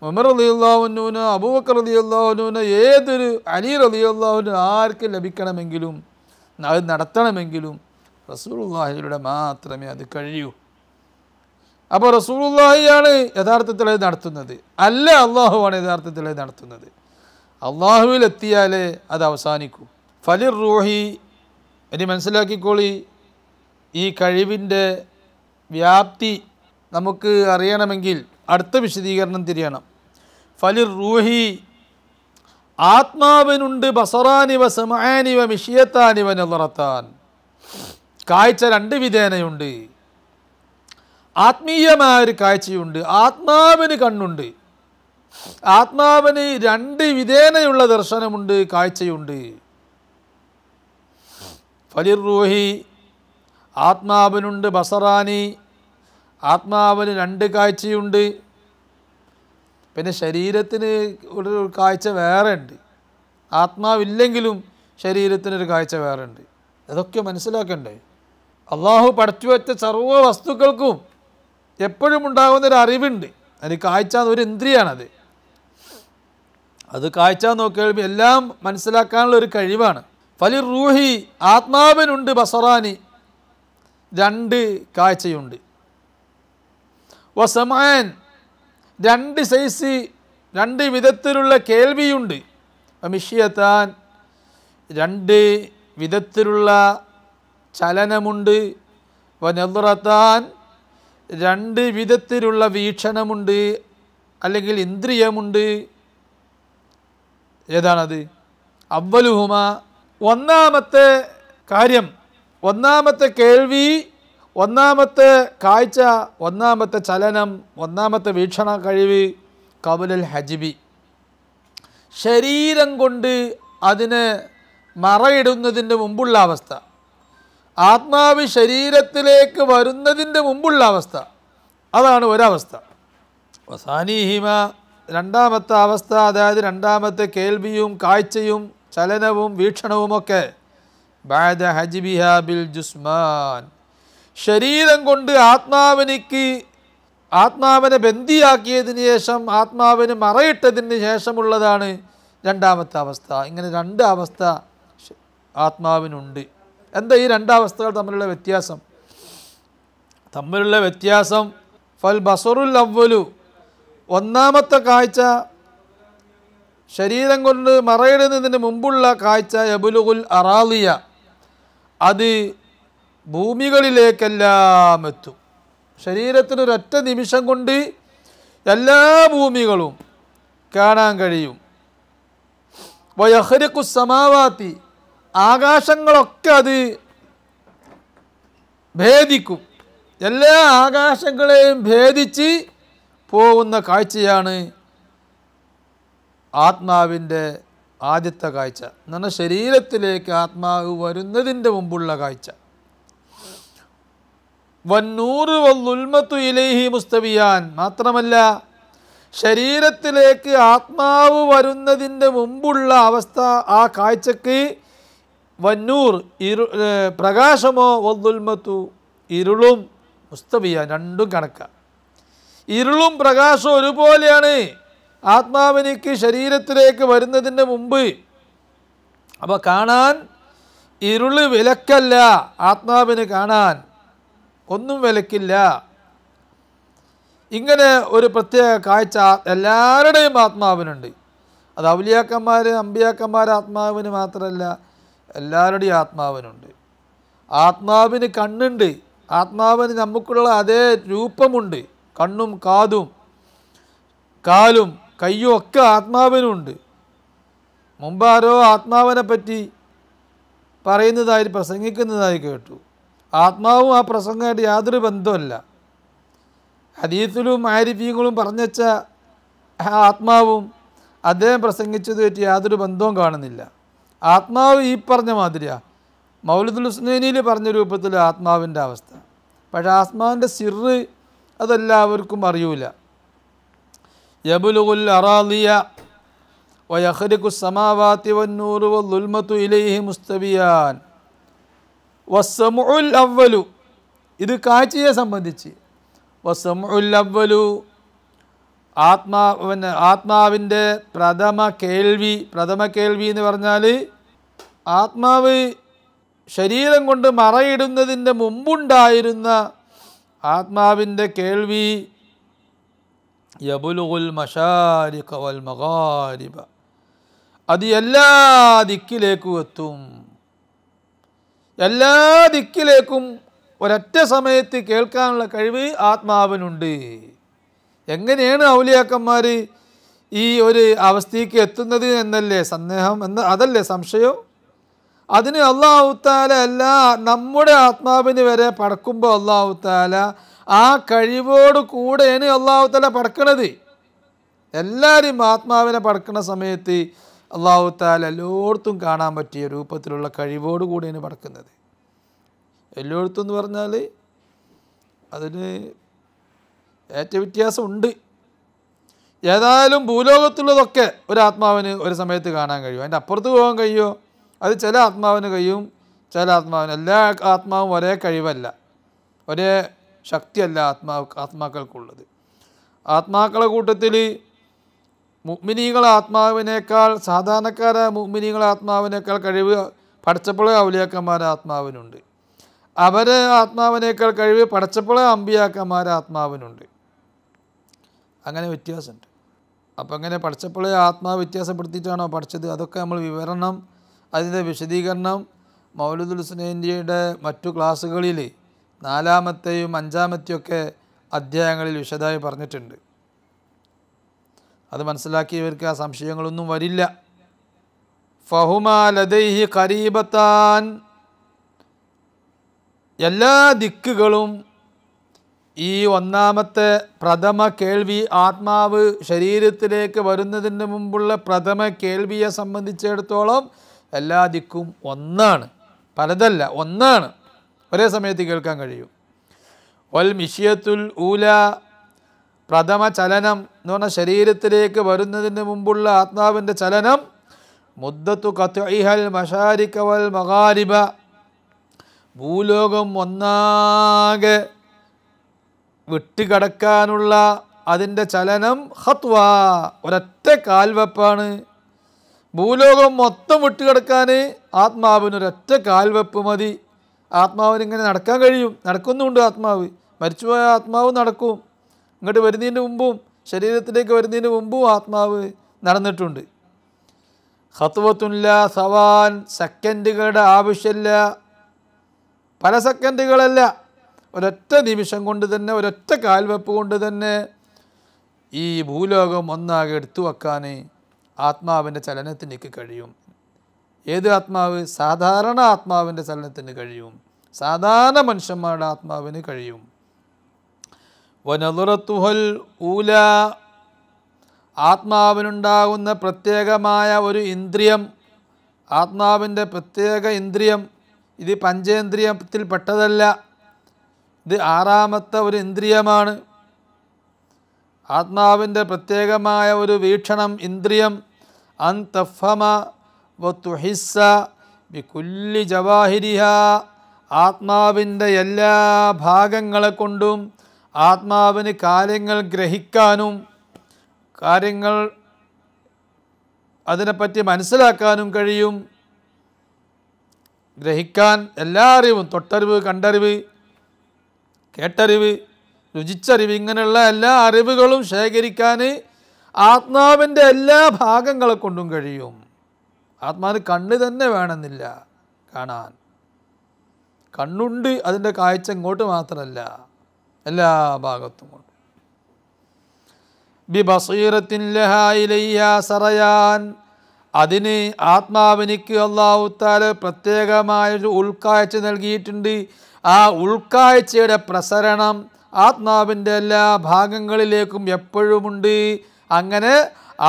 ഉമർ റളിയല്ലാഹു അൻഹുവിനോ അബൂബക്കർ റളിയല്ലാഹു അൻഹുവിനോ ഏതൊരു അലി റളിയല്ലാഹു അൻഹു ആർക്ക് ലഭിക്കണമെങ്കിലും അത് നടത്തണമെങ്കിലും റസൂലുള്ളാഹിയിലൂടെ മാത്രമേ അത് കഴിയൂ. അപ്പോൾ റസൂലുള്ളാഹിയാണ് യഥാർത്ഥത്തിൽ അത് നടത്തുന്നത്, അല്ല അള്ളാഹുവാണ് യഥാർത്ഥത്തിൽ അത് നടത്തുന്നത്. അള്ളാഹുവിലെത്തിയാലേ അത് അവസാനിക്കൂ. ഫലിർ റൂഹി, ഇനി മനസ്സിലാക്കിക്കോളി, ഈ കഴിവിൻ്റെ വ്യാപ്തി നമുക്ക് അറിയണമെങ്കിൽ അടുത്ത വിശദീകരണം തിരിയണം. ഫലിർ റൂഹി, ആത്മാവിനുണ്ട് ബസറാനി വ സമആനി വ മിഷിയത്താനി വ നളറത്താൻ, കാഴ്ച രണ്ട് വിധേനയുണ്ട്. ആത്മീയമായൊരു കാഴ്ചയുണ്ട്, ആത്മാവിന് കണ്ണുണ്ട്. ആത്മാവിന് രണ്ട് വിധേനയുള്ള ദർശനമുണ്ട്, കാഴ്ചയുണ്ട്. ഫലിർ റൂഹി, ആത്മാവിനുണ്ട് ബസറാനി, ആത്മാവിന് രണ്ട് കാഴ്ചയുണ്ട്. പിന്നെ ശരീരത്തിന് ഒരു കാഴ്ച വേറെ ഉണ്ട്, ആത്മാവില്ലെങ്കിലും ശരീരത്തിനൊരു കാഴ്ച വേറെ ഉണ്ട്. അതൊക്കെ മനസ്സിലാക്കണ്ടേ? അള്ളാഹു പഠിച്ചു വെച്ച സർവ്വ വസ്തുക്കൾക്കും എപ്പോഴും ഉണ്ടാകുന്നൊരു അറിവുണ്ട്. അതിന് കാഴ്ച എന്നൊരു ഇന്ദ്രിയാണത്. അത് കാഴ്ച നോക്കിയാൽ എല്ലാം മനസ്സിലാക്കാനുള്ള ഒരു കഴിവാണ്. ഫലിർ റൂഹി, ആത്മാവിനുണ്ട് ബസറാനി, രണ്ട് കാഴ്ചയുണ്ട്. വസമാൻ, രണ്ട് സൈസ്, രണ്ട് വിധത്തിലുള്ള കേൾവിയുണ്ട്. മിഷിയത്താൻ, രണ്ട് വിധത്തിലുള്ള ചലനമുണ്ട്. വനദ്റത്താൻ, രണ്ട് വിധത്തിലുള്ള വീക്ഷണമുണ്ട്, അല്ലെങ്കിൽ ഇന്ദ്രിയമുണ്ട്. ഏതാണത്? അവ്വലുഹുമ, ഒന്നാമത്തെ കാര്യം, ഒന്നാമത്തെ കേൾവി, ഒന്നാമത്തെ കാഴ്ച, ഒന്നാമത്തെ ചലനം, ഒന്നാമത്തെ വീക്ഷണ കഴിവ് ഖബലൽ ഹജ്ബി, ശരീരം കൊണ്ട് അതിനെ മറയിടുന്നതിൻ്റെ മുമ്പുള്ള അവസ്ഥ, ആത്മാവ് ശരീരത്തിലേക്ക് വരുന്നതിൻ്റെ മുമ്പുള്ള അവസ്ഥ, അതാണ് ഒരവസ്ഥ. വസാനിഹിമ, രണ്ടാമത്തെ അവസ്ഥ, അതായത് രണ്ടാമത്തെ കേൾവിയും കാഴ്ചയും ചലനവും വീക്ഷണവുമൊക്കെ ബഅദ ഹജ്ബിഹാ ബിൽ ജുസ്മാൻ, ശരീരം കൊണ്ട് ആത്മാവിനെ ബന്ദിയാക്കിയതിന് ശേഷം, ആത്മാവിന് മറയിട്ടതിന് ശേഷമുള്ളതാണ് രണ്ടാമത്തെ അവസ്ഥ. ഇങ്ങനെ രണ്ട് അവസ്ഥ ആത്മാവിനുണ്ട്. എന്താ ഈ രണ്ടവസ്ഥകൾ തമ്മിലുള്ള വ്യത്യാസം? ഫൽ ബസറുൽ അവ്വലു, ഒന്നാമത്തെ കാഴ്ച, ശരീരം കൊണ്ട് മറയിടുന്നതിന് മുമ്പുള്ള കാഴ്ച, യബുലുഗുൽ അറാളിയ, അത് ഭൂമികളിലേക്കെല്ലാം എത്തും. ശരീരത്തിനൊരൊറ്റ നിമിഷം കൊണ്ട് എല്ലാ ഭൂമികളും കാണാൻ കഴിയും. വയഖ്രിഖു സമാവാതി, ആകാശങ്ങളൊക്കെ അത് ഭേദിക്കും. എല്ലാ ആകാശങ്ങളെയും ഭേദിച്ച് പോകുന്ന കാഴ്ചയാണ് ആത്മാവിൻ്റെ ആദ്യത്തെ കാഴ്ച. എന്നാൽ ശരീരത്തിലേക്ക് ആത്മാവ് വരുന്നതിൻ്റെ മുമ്പുള്ള കാഴ്ച. വന്നൂറ് വൽദുൽമത്തു ഇലൈഹി മുസ്തവിയാൻ, മാത്രമല്ല ശരീരത്തിലേക്ക് ആത്മാവ് വരുന്നതിൻ്റെ മുമ്പുള്ള അവസ്ഥ, ആ കാഴ്ചക്ക് വന്നൂർ പ്രകാശമോ, വൽദുൽമത്തു ഇരുളും, മുസ്തവിയാൻ രണ്ടും കണക്കാണ്. ഇരുളും പ്രകാശവും ഒരുപോലെയാണ് ആത്മാവിനിക്ക് ശരീരത്തിലേക്ക് വരുന്നതിൻ്റെ മുമ്പ്. അപ്പോൾ കാണാൻ ഇരുള് വിലക്കല്ല, ആത്മാവിന് കാണാൻ ഒന്നും വിലക്കില്ല. ഇങ്ങനെ ഒരു പ്രത്യേക കാഴ്ച എല്ലാവരുടെയും ആത്മാവിനുണ്ട്. അത് ഔലിയാക്കന്മാർ അമ്പിയാക്കന്മാർ ആത്മാവിന് മാത്രമല്ല, എല്ലാവരുടെയും ആത്മാവിനുണ്ട്. ആത്മാവിന് കണ്ണുണ്ട്, ആത്മാവിന് നമുക്കുള്ള അതേ രൂപമുണ്ട്. കണ്ണും കാതും കാലും കയ്യും ഒക്കെ ആത്മാവിനുണ്ട്. മുമ്പാരോ ആത്മാവിനെ പറ്റി പറയുന്നതായി പ്രസംഗിക്കുന്നതായി കേട്ടു. ആത്മാവും ആ പ്രസംഗമായിട്ട് യാതൊരു ബന്ധമല്ല. ഹദീസിലും ആരിഫീങ്ങളും പറഞ്ഞച്ച ആത്മാവും അദ്ദേഹം പ്രസംഗിച്ചതുമായിട്ട് യാതൊരു ബന്ധവും കാണുന്നില്ല. ആത്മാവ് ഈ പറഞ്ഞ മാതിരിയാണ്. മൗലിദുൽ ഹുസ്നൈനിയിൽ പറഞ്ഞ രൂപത്തിൽ ആത്മാവിൻ്റെ അവസ്ഥ. പക്ഷേ ആത്മാവിൻ്റെ സിറ് അതെല്ലാവർക്കും അറിയൂല. യബ്ലുഗുൽ അറാദിയ വയഖ്രിഖു സമാവാതി വന്നൂറു വൽദുൽമതു ഇലൈഹി മുസ്തബിയാൻ വസ്സമുഉൽ അവ്വലു, ഇത് കാഴ്ചയെ സംബന്ധിച്ച്. വസ്സമുഉൽ അവ്വലു, ആത്മാവിൻ്റെ പ്രഥമ കേൾവി എന്ന് പറഞ്ഞാൽ ആത്മാവ് ശരീരം കൊണ്ട് മറയിടുന്നതിൻ്റെ മുമ്പുണ്ടായിരുന്ന ആത്മാവിൻ്റെ കേൾവി യബ്ലുഗുൽ മശാരിഖ വൽ മഗാരിബ, അത് എല്ലാ ദിക്കിലേക്കും എത്തും. എല്ലാ ദിക്കിലേക്കും ഒരൊറ്റ സമയത്ത് കേൾക്കാനുള്ള കഴിവ് ആത്മാവിനുണ്ട്. എങ്ങനെയാണ് ഔലിയാക്കന്മാർ ഈ ഒരു അവസ്ഥയ്ക്ക് എത്തുന്നത് എന്നല്ലേ സന്ദേഹം, അതല്ലേ സംശയം. അതിന് അല്ലാഹു തആല നമ്മുടെ ആത്മാവിന് വരെ പടക്കുമ്പോൾ അല്ലാഹു തആല ആ കഴിവോട് കൂടെയാണ് അല്ലാഹു തആല പടക്കണത്. എല്ലാവരും ആത്മാവിനെ പടക്കുന്ന സമയത്ത് അല്ലാഹു തആല എല്ലായിടത്തും കാണാൻ പറ്റിയ രൂപത്തിലുള്ള കഴിവോട് കൂടെയാണ് പടക്കുന്നത്. എല്ലായിടത്തും എന്ന് പറഞ്ഞാൽ അതിന് ഏറ്റ വ്യത്യാസമുണ്ട്. ഏതായാലും ഭൂലോകത്തുള്ളതൊക്കെ ഒരു ആത്മാവിന് ഒരു സമയത്ത് കാണാൻ കഴിയും. അതിൻ്റെ അപ്പുറത്ത് പോകാൻ കഴിയുമോ? അത് ചില ആത്മാവിന് കഴിയും, ചില ആത്മാവിന്. എല്ലാ ആത്മാവും ഒരേ കഴിവല്ല, ഒരേ ശക്തിയല്ല ആത്മാക്കൾക്കുള്ളത്. ആത്മാക്കളുടെ കൂട്ടത്തിൽ മുഅ്മിനീങ്ങളെ ആത്മാവിനേക്കാൾ, സാധാരണക്കാരായ മുഅ്മിനീങ്ങളെ ആത്മാവിനേക്കാൾ കഴിവ് പടച്ചപ്പോഴേ ഔലിയാക്കന്മാരെ ആത്മാവിനുണ്ട്. അവരെ ആത്മാവിനേക്കാൾ കഴിവ് പടച്ചപ്പോഴേ അമ്പിയാക്കന്മാരെ ആത്മാവിനുണ്ട്. അങ്ങനെ വ്യത്യാസമുണ്ട്. അപ്പം അങ്ങനെ പടച്ചപ്പോഴേ ആത്മാവ് വ്യത്യാസപ്പെടുത്തിയിട്ടാണോ പഠിച്ചത്? അതൊക്കെ നമ്മൾ വിവരണം, അതിൻ്റെ വിശദീകരണം മൗലിദുൽ ഹുസ്നൈനിയുടെ മറ്റു ക്ലാസ്സുകളിൽ 4-ാമത്തെയും 5-ാമത്തെയും ഒക്കെ അധ്യായങ്ങളിൽ വിശദമായി പറഞ്ഞിട്ടുണ്ട്. അത് മനസ്സിലാക്കിയവർക്ക് ആ സംശയങ്ങളൊന്നും വരില്ല. ഫഹുമാ ലദൈഹി ഖരീബത്താൻ, എല്ലാ ദിക്കുകളും ഈ ഒന്നാമത്തെ പ്രഥമ കേൾവി, ആത്മാവ് ശരീരത്തിലേക്ക് വരുന്നതിന് മുമ്പുള്ള പ്രഥമ കേൾവിയെ സംബന്ധിച്ചിടത്തോളം എല്ലാ ദിക്കും ഒന്നാണ്, പലതല്ല, ഒന്നാണ്. ഒരേ സമയത്ത് കേൾക്കാൻ കഴിയും. വൽ മിഷിയത്തുൽ ഊല, പ്രഥമ ചലനം എന്ന് പറഞ്ഞാൽ ശരീരത്തിലേക്ക് വരുന്നതിന് മുമ്പുള്ള ആത്മാവിൻ്റെ ചലനം മുദ്ദത്തു ഖത്ഇഹൽ മശാരിക വൽ മഗാരിബ, ഭൂലോകം ഒന്നാകെ വിട്ടുകിടക്കാനുള്ള അതിൻ്റെ ചലനം ഖത്വ, ഒരൊറ്റ കാൽവെപ്പാണ്. ഭൂലോകം മൊത്തം വിട്ടുകിടക്കാൻ ആത്മാവിനൊരൊറ്റ കാൽവെപ്പ് മതി. ആത്മാവിനിങ്ങനെ നടക്കാൻ കഴിയും, നടക്കുന്നുണ്ട്. ആത്മാവ്, മരിച്ചുപോയ ആത്മാവ് നടക്കും. ഇങ്ങോട്ട് വരുന്നതിന് മുമ്പും ശരീരത്തിലേക്ക് വരുന്നതിന് മുമ്പും ആത്മാവ് നടന്നിട്ടുണ്ട്. ഖത്വത്തുല്ല സവാൻ, സെക്കൻഡുകളുടെ ആവശ്യമില്ല, പല സെക്കൻഡുകളല്ല, ഒരൊറ്റ നിമിഷം കൊണ്ട് തന്നെ, ഒരൊറ്റ കാൽവെപ്പ് കൊണ്ട് തന്നെ ഈ ഭൂലോകം ഒന്നാകെ എടുത്തു വെക്കാൻ ആത്മാവിൻ്റെ ചലനത്തിലേക്ക് കഴിയും. ഏത് ആത്മാവ്? സാധാരണ ആത്മാവിൻ്റെ ചലനത്തിന് കഴിയും, സാധാരണ മനുഷ്യന്മാരുടെ ആത്മാവിന് കഴിയും. വനദറത്തുഹൽ ഊല, ആത്മാവിനുണ്ടാകുന്ന പ്രത്യേകമായ ഒരു ഇന്ദ്രിയം, ആത്മാവിൻ്റെ പ്രത്യേക ഇന്ദ്രിയം, ഇത് പഞ്ചേന്ദ്രിയത്തിൽ പെട്ടതല്ല, ഇത് 6-ാമത്തെ ഒരു ഇന്ദ്രിയമാണ്. ആത്മാവിൻ്റെ പ്രത്യേകമായ ഒരു വീക്ഷണം, ഇന്ദ്രിയം. അൻ തഫ്ഹമ വതുഹിസ്സ ബികുല്ലി ജവാഹിരിഹ, ആത്മാവിൻ്റെ എല്ലാ ഭാഗങ്ങളെ കൊണ്ടും ആത്മാവിന് കാര്യങ്ങൾ ഗ്രഹിക്കാനും കാര്യങ്ങൾ അതിനെപ്പറ്റി മനസ്സിലാക്കാനും കഴിയും. ഗ്രഹിക്കാൻ എല്ലാ അറിവും, തൊട്ടറിവ്, കണ്ടറിവ്, കേട്ടറിവ്, രുചിച്ചറിവ്, ഇങ്ങനെയുള്ള എല്ലാ അറിവുകളും ശേഖരിക്കാൻ ആത്മാവിൻ്റെ എല്ലാ ഭാഗങ്ങളെ കൊണ്ടും കഴിയും. ആത്മാവിന് കണ്ണ് തന്നെ വേണമെന്നില്ല കാണാൻ. കണ്ണുണ്ട്, അതിൻ്റെ കാഴ്ച ഇങ്ങോട്ട് മാത്രമല്ല, എല്ലാ ഭാഗത്തും കൊണ്ട്. ബിബസീറത്തിൻ ലഹാ ഇലൈഹാ സറയാൻ, അതിന് ആത്മാവിനിക്ക് അല്ലാഹു തആല പ്രത്യേകമായൊരു ഉൾക്കാഴ്ച നൽകിയിട്ടുണ്ട്. ആ ഉൾക്കാഴ്ചയുടെ പ്രസരണം ആത്മാവിൻ്റെ എല്ലാ ഭാഗങ്ങളിലേക്കും എപ്പോഴുമുണ്ട്. അങ്ങനെ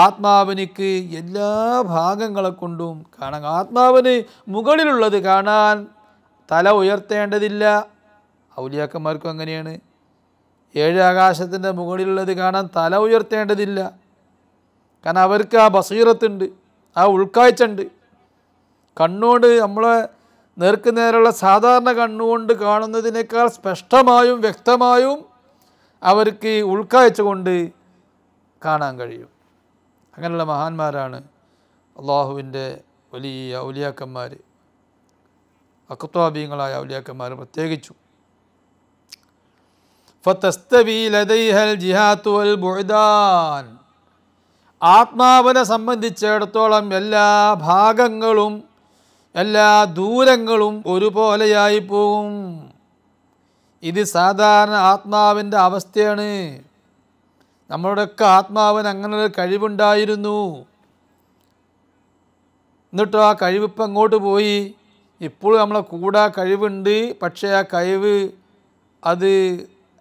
ആത്മാവിനിക്ക് എല്ലാ ഭാഗങ്ങളെ കൊണ്ടും കാണാൻ. ആത്മാവിന് മുകളിലുള്ളത് കാണാൻ തല ഉയർത്തേണ്ടതില്ല. ഔലിയാക്കന്മാർക്കും അങ്ങനെയാണ്. 7 ആകാശത്തിൻ്റെ മുകളിലുള്ളത് കാണാൻ തല ഉയർത്തേണ്ടതില്ല. കാരണം അവർക്ക് ആ ബസീറത്തുണ്ട്, ആ ഉൾക്കാഴ്ച ഉണ്ട്. കണ്ണുകൊണ്ട് നമ്മളെ നേർക്കുനേരുള്ള സാധാരണ കണ്ണുകൊണ്ട് കാണുന്നതിനേക്കാൾ സ്പഷ്ടമായും വ്യക്തമായും അവർക്ക് ഉൾക്കാഴ്ച കൊണ്ട് കാണാൻ കഴിയും. അങ്ങനെയുള്ള മഹാന്മാരാണ് അള്ളാഹുവിൻ്റെ വലിയ ഔലിയാക്കന്മാർ, അഖ്താബീങ്ങളായ ഔലിയാക്കന്മാർ പ്രത്യേകിച്ചു. ഫതസ്തവി ലദൈഹൽ ജിഹാതു വൽ ബുഅദാൻ, ആത്മാവിനെ സംബന്ധിച്ചിടത്തോളം എല്ലാ ഭാഗങ്ങളും എല്ലാ ദൂരങ്ങളും ഒരുപോലെയായി പോകും. ഇത് സാധാരണ ആത്മാവിൻ്റെ അവസ്ഥയാണ്. നമ്മളുടെയൊക്കെ ആത്മാവിന് അങ്ങനൊരു കഴിവുണ്ടായിരുന്നു. എന്നിട്ടോ ആ കഴിവിപ്പം അങ്ങോട്ട് പോയി. ഇപ്പോഴും നമ്മളെ കൂടെ കഴിവുണ്ട്, പക്ഷേ ആ കഴിവ് അത്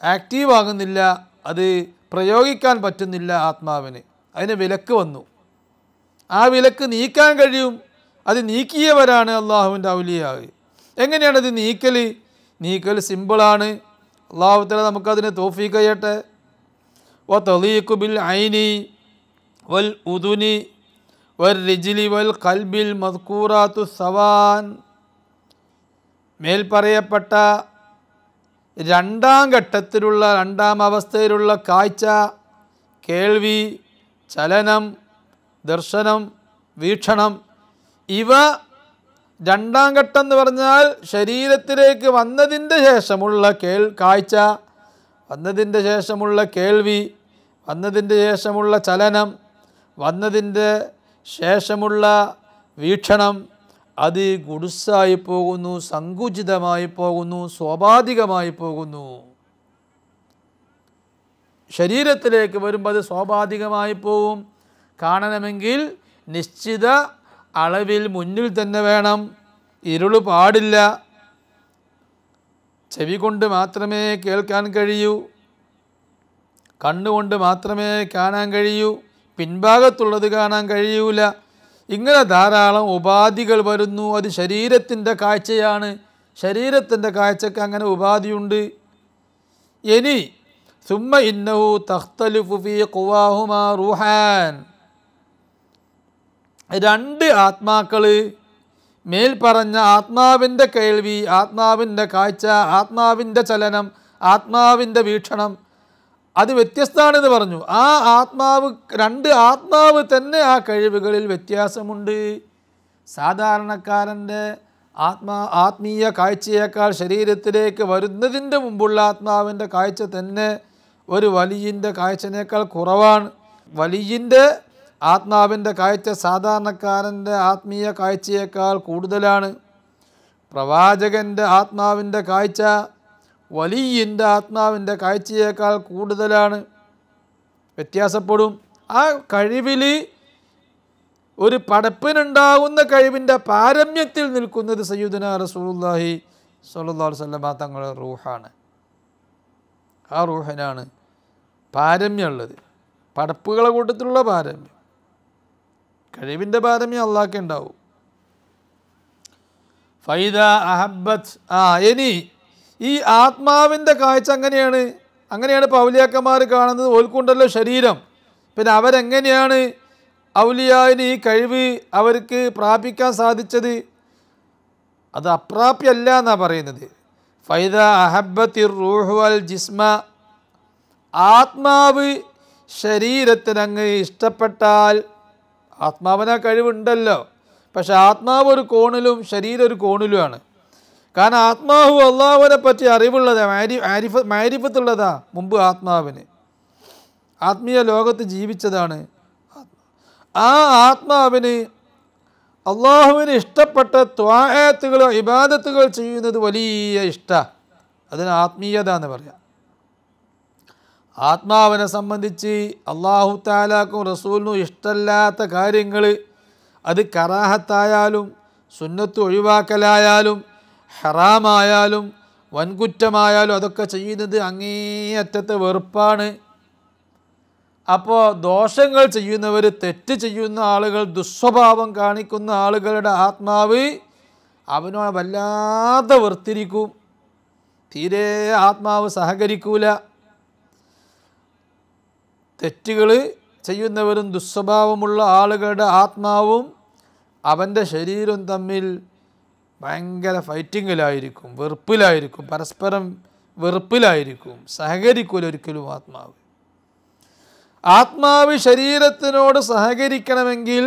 ആക്റ്റീവാകുന്നില്ല, അത് പ്രയോഗിക്കാൻ പറ്റുന്നില്ല ആത്മാവിന്. അതിന് വിലക്ക് വന്നു. ആ വിലക്ക് നീക്കാൻ കഴിയും. അത് നീക്കിയവരാണ് അള്ളാഹുവിൻ്റെ ഔലിയാ. എങ്ങനെയാണത് നീക്കൽ? നീക്കൽ സിമ്പിളാണ്. അള്ളാഹു തആല നമുക്കതിന് തൗഫീഖ് ചെയ്യട്ടെ. വതളീഖു ബിൽ ഐനി വൽ ഉദുനി വൽ റിജ്ലി വൽ ഖൽബിൽ മദ്കൂറാത്തു സവാൻ, മേൽ പറയപ്പെട്ട രണ്ടാം ഘട്ടത്തിലുള്ള, രണ്ടാം അവസ്ഥയിലുള്ള കാഴ്ച, കേൾവി, ചലനം, ദർശനം, വീക്ഷണം, ഇവ രണ്ടാം ഘട്ടം എന്ന് പറഞ്ഞാൽ ശരീരത്തിലേക്ക് വന്നതിൻ്റെ ശേഷമുള്ള കാഴ്ച, വന്നതിൻ്റെ ശേഷമുള്ള കേൾവി, വന്നതിൻ്റെ ശേഷമുള്ള ചലനം, വന്നതിൻ്റെ ശേഷമുള്ള വീക്ഷണം, അത് ഗുഡ്സായി പോകുന്നു, സങ്കുചിതമായി പോകുന്നു, സ്വാഭാവികമായി പോകുന്നു. ശരീരത്തിലേക്ക് വരുമ്പോൾ അത് സ്വാഭാവികമായി പോവും. കാണണമെങ്കിൽ നിശ്ചിത അളവിൽ മുന്നിൽ തന്നെ വേണം. ഇരുള് പാടില്ല. ചെവി കൊണ്ട് മാത്രമേ കേൾക്കാൻ കഴിയൂ, കണ്ണുകൊണ്ട് മാത്രമേ കാണാൻ കഴിയൂ, പിൻഭാഗത്തുള്ളത് കാണാൻ കഴിയൂല. ഇങ്ങനെ ധാരാളം ഉപാധികൾ വരുന്നു. അത് ശരീരത്തിൻ്റെ കാഴ്ചയാണ്. ശരീരത്തിൻ്റെ കാഴ്ചക്ക് അങ്ങനെ ഉപാധിയുണ്ട്. ഇനി സുമ്മ ഇന്നഹു തഖ്തലിഫു ഫീ ഖുവാഹുമാ റൂഹാൻ, രണ്ട് ആത്മാക്കൾ, മേൽ പറഞ്ഞ ആത്മാവിൻ്റെ കേൾവി, ആത്മാവിൻ്റെ കാഴ്ച, ആത്മാവിൻ്റെ ചലനം, ആത്മാവിൻ്റെ വീക്ഷണം, അത് വ്യത്യസ്തമാണെന്ന് പറഞ്ഞു. ആ ആത്മാവ്, രണ്ട് ആത്മാവ് തന്നെ ആ കഴിവുകളിൽ വ്യത്യാസമുണ്ട്. സാധാരണക്കാരൻ്റെ ആത്മീയ കാഴ്ചയേക്കാൾ ശരീരത്തിലേക്ക് വരുന്നതിൻ്റെ മുമ്പുള്ള ആത്മാവിൻ്റെ കാഴ്ച തന്നെ ഒരു വലിയിൻ്റെ കാഴ്ചയേക്കാൾ കുറവാണ്. വലിയിൻ്റെ ആത്മാവിൻ്റെ കാഴ്ച സാധാരണക്കാരൻ്റെ ആത്മീയ കാഴ്ചയേക്കാൾ കൂടുതലാണ്. പ്രവാചകൻ്റെ ആത്മാവിൻ്റെ കാഴ്ച വലിയിൻ്റെ ആത്മാവിൻ്റെ കാഴ്ചയേക്കാൾ കൂടുതലാണ്. വ്യത്യാസപ്പെടും. ആ കഴിവിൽ, ഒരു പടപ്പിനുണ്ടാകുന്ന കഴിവിൻ്റെ പാരമ്യത്തിൽ നിൽക്കുന്നത് സയ്യിദുനാ റസൂലുള്ളാഹി സ്വല്ലല്ലാഹു അലൈഹി വസല്ലം തങ്ങളുടെ റൂഹാണ്. ആ റൂഹിനാണ് പാരമ്യമുള്ളത്. പടപ്പുകളെ കൂട്ടത്തിലുള്ള പാരമ്യം, കഴിവിൻ്റെ പാരമ്യം അള്ളാഹ്ക്ക് ഉണ്ടാവും. ഫൈദ അഹബ്ബത്ത്, ഇനി ഈ ആത്മാവിൻ്റെ കാഴ്ച അങ്ങനെയാണ് ഇപ്പോൾ ഔലിയാക്കന്മാർ കാണുന്നത്. ഓൽക്കുണ്ടല്ലോ ശരീരം. പിന്നെ അവരെങ്ങനെയാണ് ഔലിയാവിന് ഈ കഴിവ് അവർക്ക് പ്രാപിക്കാൻ സാധിച്ചത്? അത് അപ്രാപ്യമല്ല എന്നാണ് പറയുന്നത്. ഫൈദ അഹബ്ബത്തിർ റൂഹു വൽ ജിസ്മ, ആത്മാവ് ശരീരത്തിനങ്ങ് ഇഷ്ടപ്പെട്ടാൽ, ആത്മാവിന് ആ കഴിവുണ്ടല്ലോ, പക്ഷെ ആത്മാവ് ഒരു കോണിലും ശരീരം ഒരു കോണിലുമാണ്. കാരണം ആത്മാവ് അള്ളാഹുവിനെ പറ്റി അറിവുള്ളതാ, മാരിഫത്തുള്ളതാ മുമ്പ് ആത്മാവിന്, ആത്മീയ ലോകത്ത് ജീവിച്ചതാണ്. ആ ആത്മാവിന് അള്ളാഹുവിന് ഇഷ്ടപ്പെട്ട ത്വാഅത്തുകൾ ഇബാദത്തുകൾ ചെയ്യുന്നത് വലിയ ഇഷ്ടമാണ്. അതിന് ആത്മീയത എന്ന് പറയാം. ആത്മാവിനെ സംബന്ധിച്ച് അള്ളാഹു തആലാക്കും റസൂലിനും ഇഷ്ടമല്ലാത്ത കാര്യങ്ങൾ, അത് കറാഹത്തായാലും സുന്നത്ത് ഒഴിവാക്കലായാലും ഹറാമായാലും വൻകുറ്റമായാലും അതൊക്കെ ചെയ്യുന്നത് അങ്ങേയറ്റത്തെ വെറുപ്പാണ്. അപ്പോൾ ദോഷങ്ങൾ ചെയ്യുന്നവർ, തെറ്റ് ചെയ്യുന്ന ആളുകൾ, ദുസ്വഭാവം കാണിക്കുന്ന ആളുകളുടെ ആത്മാവ് അവനോട് വല്ലാതെ വെറുത്തിരിക്കും. തീരെ ആത്മാവ് സഹകരിക്കൂല. തെറ്റുകൾ ചെയ്യുന്നവരും ദുസ്വഭാവമുള്ള ആളുകളുടെ ആത്മാവും അവൻ്റെ ശരീരവും തമ്മിൽ ഭയങ്കര ഫൈറ്റിങ്ങിലായിരിക്കും, വെറുപ്പിലായിരിക്കും, പരസ്പരം വെറുപ്പിലായിരിക്കും, സഹകരിക്കൂല ഒരിക്കലും ആത്മാവ്. ആത്മാവ് ശരീരത്തിനോട് സഹകരിക്കണമെങ്കിൽ,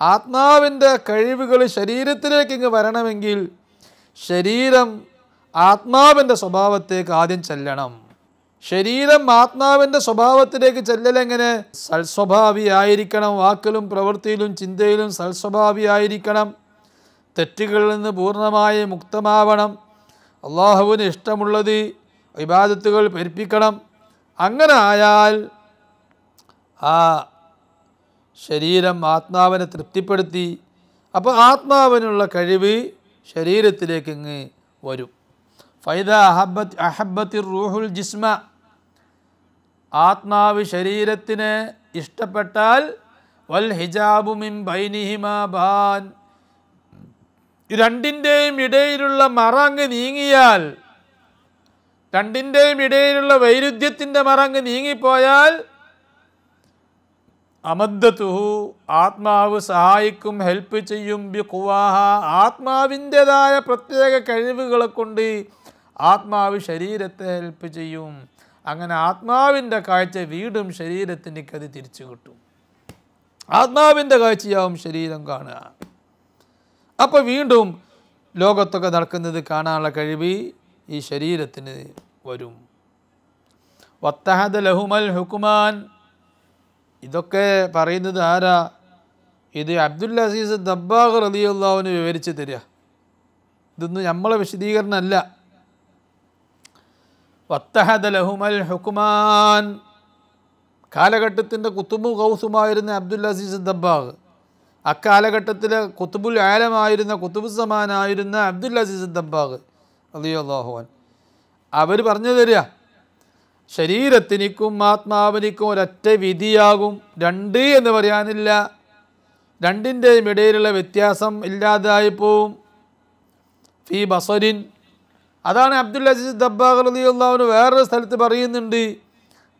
ആത്മാവിൻ്റെ കഴിവുകൾ ശരീരത്തിലേക്ക് ഇങ്ങ് വരണമെങ്കിൽ ശരീരം ആത്മാവിൻ്റെ സ്വഭാവത്തേക്ക് ആദ്യം ചെല്ലണം. ശരീരം ആത്മാവിൻ്റെ സ്വഭാവത്തിലേക്ക് ചെല്ലലെങ്ങനെ? സൽസ്വഭാവിയായിരിക്കണം, വാക്കിലും പ്രവൃത്തിയിലും ചിന്തയിലും സൽസ്വഭാവിയായിരിക്കണം, തെറ്റുകളിൽ നിന്ന് പൂർണ്ണമായി മുക്തമാവണം, അള്ളാഹുവിന് ഇഷ്ടമുള്ളത് ഇബാദത്തുകൾ പെരുപ്പിക്കണം. അങ്ങനെ ആയാൽ ആ ശരീരം ആത്മാവിനെ തൃപ്തിപ്പെടുത്തി. അപ്പോൾ ആത്മാവിനുള്ള കഴിവ് ശരീരത്തിലേക്ക് ഇങ്ങ് വരും. ഫൈദ അഹബ്ബത്തിർ റൂഹുൽ ജിസ്മ, ആത്മാവ് ശരീരത്തിനെ ഇഷ്ടപ്പെട്ടാൽ വൽ ഹിജാബു മിൻ ബൈനിഹിമാ ബാൻ, രണ്ടിൻ്റെയും ഇടയിലുള്ള മറങ്ങ് നീങ്ങിയാൽ, രണ്ടിൻ്റെയും ഇടയിലുള്ള വൈരുദ്ധ്യത്തിൻ്റെ മറങ്ങ് നീങ്ങിപ്പോയാൽ അമദ്ദതുഹു, ആത്മാവ് സഹായിക്കും, ഹെൽപ്പ് ചെയ്യും. ബിഖുവാഹ, ആത്മാവിൻ്റെതായ പ്രത്യേക കഴിവുകളെ കൊണ്ട് ആത്മാവ് ശരീരത്തെ ഹെൽപ്പ് ചെയ്യും. അങ്ങനെ ആത്മാവിൻ്റെ കാഴ്ച വീണ്ടും ശരീരത്തിനേക്ക് അത് തിരിച്ചു കിട്ടും. ആത്മാവിൻ്റെ കാഴ്ചയാവും ശരീരം കാണുക. അപ്പോൾ വീണ്ടും ലോകത്തൊക്കെ നടക്കുന്നത് കാണാനുള്ള കഴിവ് ഈ ശരീരത്തിന് വരും. വത്തഹദ ലഹുമൽ ഹുക്മാൻ, ഇതൊക്കെ പറയുന്നത് ആരാ? ഇത് അബ്ദുൽ അസീസ് ദബ്ബാഗ് റളിയല്ലാഹു അൻഹു വിവരിച്ച് തരിക. ഇതൊന്നും നമ്മളെ വിശദീകരണമല്ല. വത്തഹദ ലഹുമൽ ഹുക്മാൻ, കാലഘട്ടത്തിൻ്റെ കുത്തുബു ഗൗസുമായിരുന്ന അബ്ദുൽ അസീസ് ദബ്ബാഗ്, അക്കാലഘട്ടത്തിലെ കുത്തുബുൽ ആലമായിരുന്ന കുത്തുബുസ്സമാനായിരുന്ന അബ്ദുൽ അസീസ് ദബ്ബാഗ് റളിയല്ലാഹു അൻഹു അവർ പറഞ്ഞു തരിക, ശരീരത്തിനും ആത്മാവിനും ഒരൊറ്റ വിധിയാകും. രണ്ട് എന്ന് പറയാനില്ല, രണ്ടിൻ്റെയും ഇടയിലുള്ള വ്യത്യാസം ഇല്ലാതായി പോവും. ഫീ ബസരിൻ, അതാണ് അബ്ദുൽ അസീസ് ദബ്ബാഗ് റളിയല്ലാഹു അൻഹു വേറൊരു സ്ഥലത്ത് പറയുന്നുണ്ട്.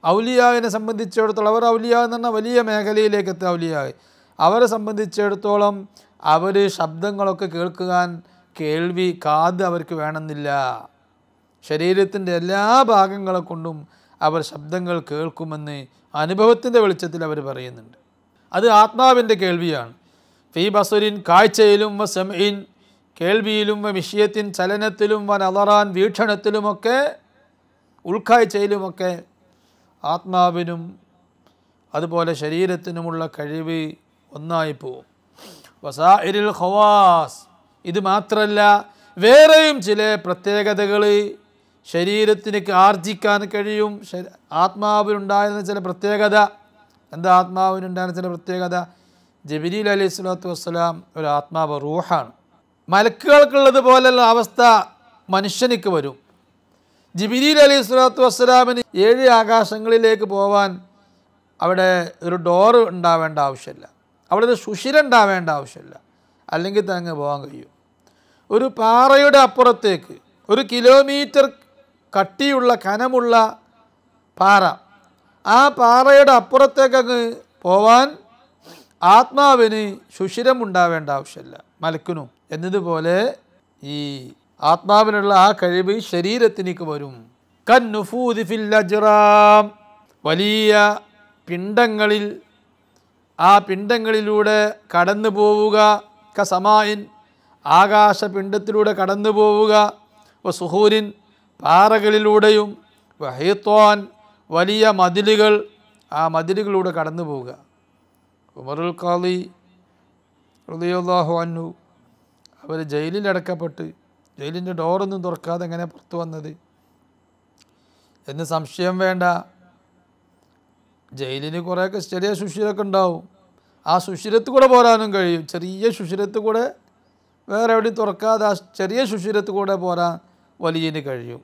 ഔലിയാവിനെ സംബന്ധിച്ചിടത്തോളം, അവർ ഔലിയ എന്ന് പറഞ്ഞാൽ വലിയ മേഖലയിലേക്ക് എത്തിയ ഔലിയാവ്, അവരെ സംബന്ധിച്ചിടത്തോളം അവർ ശബ്ദങ്ങളൊക്കെ കേൾക്കാൻ കേൾവി കാത് അവർക്ക് വേണമെന്നില്ല. ശരീരത്തിൻ്റെ എല്ലാ ഭാഗങ്ങളെ കൊണ്ടും അവർ ശബ്ദങ്ങൾ കേൾക്കുമെന്ന് അനുഭവത്തിൻ്റെ വെളിച്ചത്തിൽ അവർ പറയുന്നുണ്ട്. അത് ആത്മാവിൻ്റെ കേൾവിയാണ്. ഫീ ബസരിൻ, കാഴ്ചയിലും, വ സമഇൻ, കേൾവിയിലും, വ മിഷ്യത്തിൻ, ചലനത്തിലും, വ നളറാൻ, വീക്ഷണത്തിലുമൊക്കെ, ഉൾക്കാഴ്ചയിലുമൊക്കെ ആത്മാവിനും അതുപോലെ ശരീരത്തിനുമുള്ള കഴിവ് ഒന്നായി പോവും. വസാഇരിൽ ഖവാസ്, ഇത് മാത്രമല്ല വേറെയും ചില പ്രത്യേകതകൾ ശരീരത്തിനേക്ക് ആർജിക്കാൻ കഴിയും. ആത്മാവിനുണ്ടായിരുന്ന ചില പ്രത്യേകത എന്താ? ആത്മാവിനുണ്ടായിരുന്ന ചില പ്രത്യേകത, ജിബ്രീൽ അലൈഹി സ്വലാത്തു വസ്സലാം ഒരു ആത്മാവ്, റൂഹാണ്. മലക്കുകൾക്കുള്ളത് പോലുള്ള അവസ്ഥ മനുഷ്യനിക്ക് വരും. ജിബ്രീൽ അലൈഹി സ്വലാത്തു വസ്സലാമിന് 7 ആകാശങ്ങളിലേക്ക് പോവാൻ അവിടെ ഒരു ഡോറ് ഉണ്ടാവേണ്ട ആവശ്യമില്ല, അവിടെ ഒരു സുഷിര ഉണ്ടാവേണ്ട ആവശ്യമില്ല, അല്ലെങ്കിൽ തന്നെ പോകാൻ കഴിയും. ഒരു പാറയുടെ അപ്പുറത്തേക്ക്, 1 കിലോമീറ്റർ കട്ടിയുള്ള കനമുള്ള പാറ, ആ പാറയുടെ അപ്പുറത്തേക്കങ്ങ് പോവാൻ ആത്മാവിന് സുഷിരം ഉണ്ടാവേണ്ട ആവശ്യമില്ല, മലക്കിനും. എന്നതുപോലെ ഈ ആത്മാവിനുള്ള ആ കഴിവ് ശരീരത്തിനേക്ക് വരും. കന്നുഫൂദി ഫിൽ അജ്റാം, വലിയ പിണ്ടങ്ങളിൽ, ആ പിണ്ടങ്ങളിലൂടെ കടന്നു പോവുക. കസമായിൻ ആകാശപിണ്ഡത്തിലൂടെ കടന്നു പോവുക, വസുഹൂരിൻ പാറകളിലൂടെയും, വഹീത്വാൻ വലിയ മതിലുകൾ ആ മതിലുകളിലൂടെ കടന്നു പോവുക. ഉമറുൽ ഖാദി റളിയല്ലാഹു അൻഹു അവർ ജയിലിലടക്കപ്പെട്ട് ജയിലിൻ്റെ ഡോറൊന്നും തുറക്കാതെ എങ്ങനെ പുറത്തു വന്നത് എന്ന് സംശയം വേണ്ട. ജയിലിന് കുറേയൊക്കെ ചെറിയ സുഷിരമൊക്കെ ഉണ്ടാവും, ആ സുഷിരത്ത് കൂടെ പോരാനും കഴിയും. ചെറിയ സുഷിരത്ത് കൂടെ വേറെ എവിടെയും തുറക്കാതെ ആ ചെറിയ സുഷിരത്ത് കൂടെ പോരാൻ വലിയന് കഴിയും.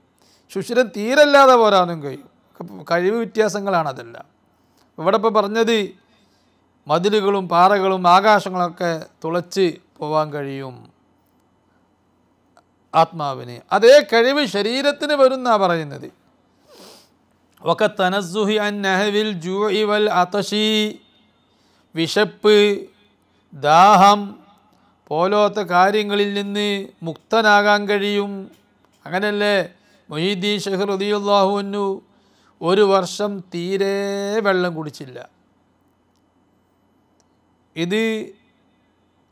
സുഷിരം തീരല്ലാതെ പോരാനും കഴിയും. കഴിവ് വ്യത്യാസങ്ങളാണതെല്ലാം. ഇവിടെ ഇപ്പോൾ പറഞ്ഞത് മതിലുകളും പാറകളും ആകാശങ്ങളൊക്കെ തുളച്ച് പോവാൻ കഴിയും ആത്മാവിന്. അതേ കഴിവ് ശരീരത്തിന് വരുന്നാ പറയുന്നത്. വകതനസ്സുഹി അൻ നഹവിൽ ജൂഇ വൽ അതശി, വിശപ്പ്, ദാഹം പോലത്തെ കാര്യങ്ങളിൽ നിന്ന് മുക്തനാകാൻ കഴിയും. അങ്ങനെയല്ലേ മുഹീദ്ദീൻ ശൈഖ് റളിയല്ലാഹു അൻഹു ഒരു വർഷം തീരെ വെള്ളം കുടിച്ചില്ല. ഇത്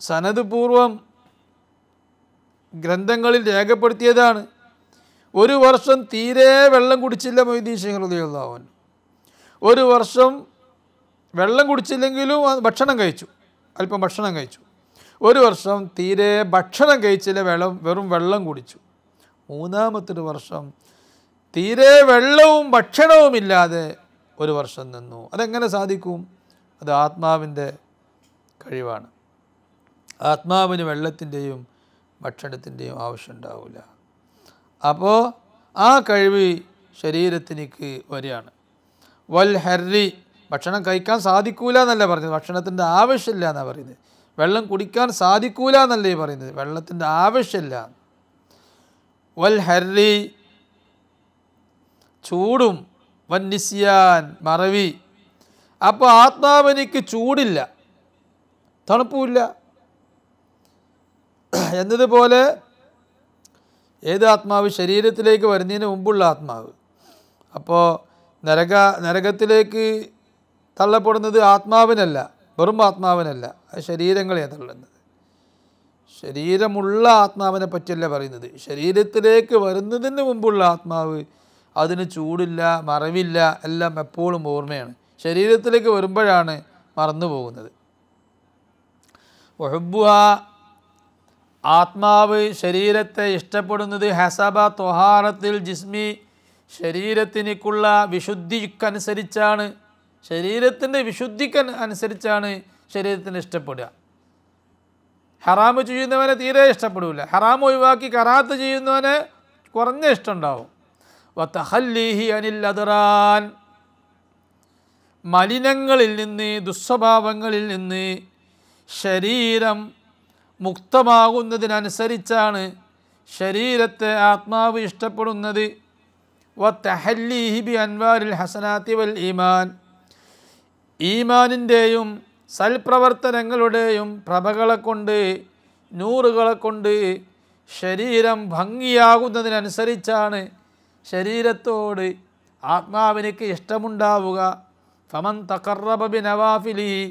സനദ് പൂർവം ഗ്രന്ഥങ്ങളിൽ രേഖപ്പെടുത്തിയതാണ്. ഒരു വർഷം തീരെ വെള്ളം കുടിച്ചില്ല മുഹീദ്ദീൻ ശൈഖ് റളിയല്ലാഹു അൻഹു. ഒരു വർഷം വെള്ളം കുടിച്ചില്ലെങ്കിലും ഭക്ഷണം കഴിച്ചു, അല്പം ഭക്ഷണം കഴിച്ചു. ഒരു വർഷം തീരെ ഭക്ഷണം കഴിച്ചില്ല, വെറും വെള്ളം കുടിച്ചു. മൂന്നാമത്തെ വർഷം തീരെ വെള്ളവും ഭക്ഷണവുമില്ലാതെ ഒരു വർഷം നിന്നു. അതെങ്ങനെ സാധിക്കും? അത് ആത്മാവിൻ്റെ കഴിവാണ്. ആത്മാവിന് വെള്ളത്തിൻ്റെയും ഭക്ഷണത്തിൻ്റെയും ആവശ്യം ഉണ്ടാവില്ല. അപ്പോൾ ആ കഴിവ് ശരീരത്തിലേക്ക് വരികയാണ്. വൽ ഹർരി, ഭക്ഷണം കഴിക്കാൻ സാധിക്കൂല എന്നല്ല പറഞ്ഞത്, ഭക്ഷണത്തിൻ്റെ ആവശ്യമില്ല എന്നാണ് പറയുന്നത്. വെള്ളം കുടിക്കാൻ സാധിക്കൂല എന്നല്ലേ പറയുന്നത്, വെള്ളത്തിൻ്റെ ആവശ്യമില്ല. വൽ ഹർരി, ചൂടും, വൻ നിസ്യാൻ, മറവി. അപ്പോൾ ആത്മാവിനിക്ക് ചൂടില്ല, തണുപ്പുമില്ല എന്നതുപോലെ ഏത് ആത്മാവ് ശരീരത്തിലേക്ക് വരുന്നതിന് മുമ്പുള്ള ആത്മാവ്. അപ്പോൾ നരകത്തിലേക്ക് തള്ളപ്പെടുന്നത് ആത്മാവിനല്ല, വെറും ആത്മാവിനല്ല, അത് ശരീരങ്ങളെയാണ് തള്ളുന്നത്. ശരീരമുള്ള ആത്മാവിനെ പറ്റിയല്ല പറയുന്നത്, ശരീരത്തിലേക്ക് വരുന്നതിന് മുമ്പുള്ള ആത്മാവ് അതിന് ചൂടില്ല, മറവില്ല, എല്ലാം എപ്പോഴും ഓർമ്മയാണ്. ശരീരത്തിലേക്ക് വരുമ്പോഴാണ് മറന്നു പോകുന്നത്. വഹുബ്ബുഹ, ആത്മാവ് ശരീരത്തെ ഇഷ്ടപ്പെടുന്നത് ഹസബ ത്വഹാറത്തിൽ ജിസ്മി, ശരീരത്തിനുള്ള വിശുദ്ധിക്കനുസരിച്ചാണ്, ശരീരത്തിൻ്റെ വിശുദ്ധിക്ക് അനുസരിച്ചാണ് ശരീരത്തിന് ഇഷ്ടപ്പെടുക. ഹറാമ് ചെയ്യുന്നവനെ തീരെ ഇഷ്ടപ്പെടില്ല, ഹറാമ് ഒഴിവാക്കി കറാത്ത് ചെയ്യുന്നവനെ കുറഞ്ഞ ഇഷ്ടമുണ്ടാവും. വതഖല്ലീഹി അനിൽ അദ്റാൻ, മലിനങ്ങളിൽ നിന്ന്, ദുസ്വഭാവങ്ങളിൽ നിന്ന് ശരീരം മുക്തമാകുന്നതിനനുസരിച്ചാണ് ശരീരത്തെ ആത്മാവ് ഇഷ്ടപ്പെടുന്നത്. വതഹല്ലീഹി ബി അൻവാരിൽ ഹസനാത്തി വൽ ഈമാൻ, ഈമാനിൻ്റെയും സൽപ്രവർത്തനങ്ങളുടെയും പ്രഭകളെ കൊണ്ട്, നൂറുകളെ കൊണ്ട് ശരീരം ഭംഗിയാകുന്നതിനനുസരിച്ചാണ് ശരീരത്തോട് ആത്മാവിനേക്ക് ഇഷ്ടമുണ്ടാവുക. ഫമൻ തഖറബ ബി നവാഫിലിഹി,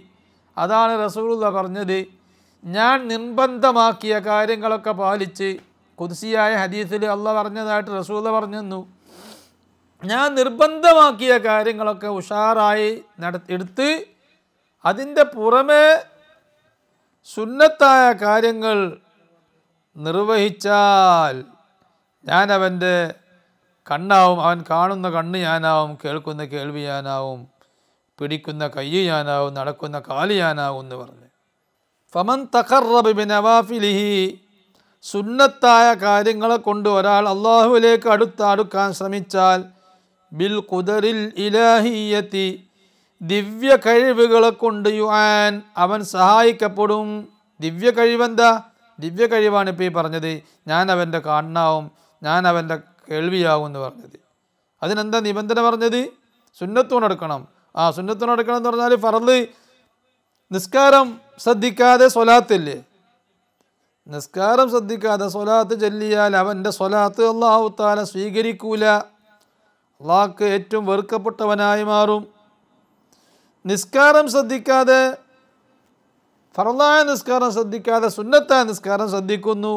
അതാണ് റസൂലുള്ളാഹി പറഞ്ഞത്, ഞാൻ നിർബന്ധമാക്കിയ കാര്യങ്ങളൊക്കെ പാലിച്ച്. ഖുദ്സിയായ ഹദീസിൽ അള്ളാഹ് പറഞ്ഞതായിട്ട് റസൂലുള്ളാഹി പറഞ്ഞു, ഞാൻ നിർബന്ധമാക്കിയ കാര്യങ്ങളൊക്കെ ഉഷാറായി എടുത്ത് അതിൻ്റെ പുറമെ സുന്നത്തായ കാര്യങ്ങൾ നിർവഹിച്ചാൽ ഞാൻ അവൻ്റെ കണ്ണാവും, അവൻ കാണുന്ന കണ്ണ് ഞാനാവും, കേൾക്കുന്ന കേൾവി ഞാനാവും, പിടിക്കുന്ന കൈ ഞാനാവും, നടക്കുന്ന കാല് ഞാനാവും എന്ന് പറഞ്ഞു. ഫമൻ തഖറബ ബി നവാഫിലിഹി, സുന്നത്തായ കാര്യങ്ങളെ കൊണ്ട് ഒരാൾ അള്ളാഹുവിലേക്ക് അടുക്കാൻ ശ്രമിച്ചാൽ, ബിൽ ഖുദറിൽ ഇലാഹിയത്തി, ദിവ്യ കഴിവുകളെ കൊണ്ട് യുആൻ, അവൻ സഹായിക്കപ്പെടും. ദിവ്യ കഴിവെന്താ? ദിവ്യ കഴിവാണ് ഇപ്പോൾ ഈ പറഞ്ഞത്, ഞാൻ അവൻ്റെ കണ്ണാവും, ഞാൻ അവൻ്റെ കേൾവിയാവും എന്ന് പറഞ്ഞത്. അതിനെന്താ നിബന്ധന പറഞ്ഞത്? സുന്നത്തോടെടുക്കണം. ആ സുന്നത്തോടെടുക്കണം എന്ന് പറഞ്ഞാൽ ഫർള് നിസ്കാരം ശ്രദ്ധിക്കാതെ സ്വലാത്തില്ലേ, നിസ്കാരം ശ്രദ്ധിക്കാതെ സ്വലാത്ത് ചൊല്ലിയാൽ അവൻ്റെ സ്വലാത്ത് അല്ലാഹു തആല സ്വീകരിക്കൂല, അള്ളാഹ്ക്ക് ഏറ്റവും വെറുക്കപ്പെട്ടവനായി മാറും. നിസ്കാരം ശ്രദ്ധിക്കാതെ ഫർളായ നിസ്കാരം ശ്രദ്ധിക്കാതെ സുന്നത്തായ നിസ്കാരം ശ്രദ്ധിക്കുന്നു.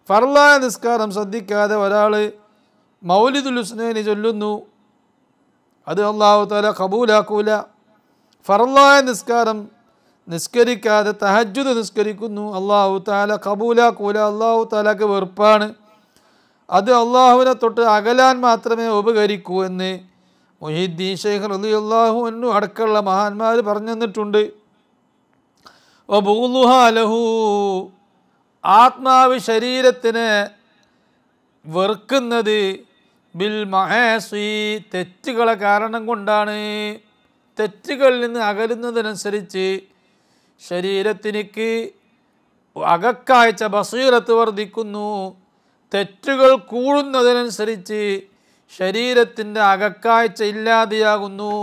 ഫർളായ നിസ്കാരം ശ്രദ്ധിക്കാതെ ഒരാൾ മൗലിദുൽ ഹുസ്നൈനി ചൊല്ലുന്നു, അത് അല്ലാഹു തആല ഖബൂലാക്കൂല. ഫർളായ നിസ്കാരം നിസ്കരിക്കാതെ തഹജ്ജുദ് നിസ്കരിക്കുന്നു, അല്ലാഹു തആല ഖബൂലാക്കൂല. അല്ലാഹു തആലക്ക് വെറുപ്പാണ്. അത് അള്ളാഹുവിനെ തൊട്ട് അകലാൻ മാത്രമേ ഉപകരിക്കൂ എന്ന് മുഹീദ്ദീൻ ശൈഖ് റളിയല്ലാഹു അൻഹു അടക്കമുള്ള മഹാന്മാർ പറഞ്ഞു തന്നിട്ടുണ്ട്. വബുഗ്ളുഹാ ലഹു, ആത്മാവ് ശരീരത്തിനെ വെറുക്കുന്നത് ബിൽ മആസി, തെറ്റുകളെ കാരണം കൊണ്ടാണ്. തെറ്റുകളിൽ നിന്ന് അകലുന്നതിനനുസരിച്ച് ശരീരത്തിലേക്ക് അകക്കാഴ്ച ബസീറത്ത് വർദ്ധിക്കുന്നു. തെറ്റുകൾ കൂടുന്നതിനനുസരിച്ച് ശരീരത്തിൻ്റെ അകക്കാഴ്ച ഇല്ലാതെയാകുന്നു.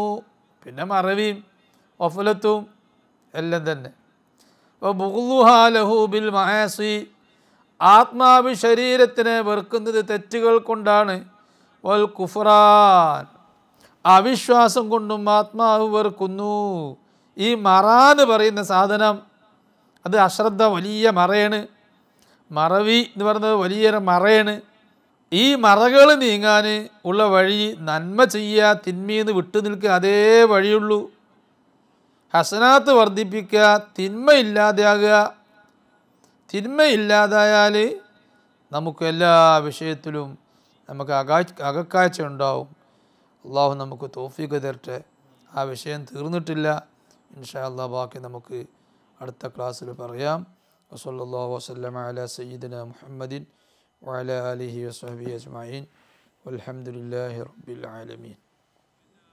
പിന്നെ മറവിയും ഗഫലത്തും എല്ലാം തന്നെ. വബുഗ്ളുഹാ ലഹു ബിൽ മആസി, ആത്മാവ് ശരീരത്തിനെ വെറുക്കുന്നത് തെറ്റുകൾ കൊണ്ടാണ്. വൽ കുഫ്റാൻ, അവിശ്വാസം കൊണ്ടും ആത്മാവ് വെറുക്കുന്നു. ഈ മറ എന്ന് പറയുന്ന സാധനം അത് അശ്രദ്ധ വലിയ മറയാണ്. മറവി എന്ന് പറയുന്നത് വലിയൊരു മറയാണ്. ഈ മറകൾ നീങ്ങാൻ ഉള്ള വഴി നന്മ ചെയ്യുക, തിന്മയിൽ വിട്ടു നിൽക്കുക, അതേ വഴിയുള്ളൂ. ഹസനാത്ത് വർദ്ധിപ്പിക്കുക, തിന്മ ഇല്ലാതെയാകുക. തിന്മ ഇല്ലാതായാൽ നമുക്ക് എല്ലാ വിഷയത്തിലും നമുക്ക് അകക്കാഴ്ച ഉണ്ടാവും. അള്ളാഹു നമുക്ക് തൗഫീഖ് തരട്ടെ. ആ വിഷയം തീർന്നിട്ടില്ല, ഇൻഷാ അല്ലാഹ് ബാക്കി നമുക്ക് അടുത്ത ക്ലാസ്സിൽ പറയാം. വസല്ലല്ലാഹു വസല്ലമ അലാ സയ്യിദിനാ മുഹമ്മദിൻ വഅലാ ആലിഹി വസഹ്ബിഹി അജ്മഈൻ വൽഹംദുലില്ലാഹി റബ്ബിൽ ആലമീൻ.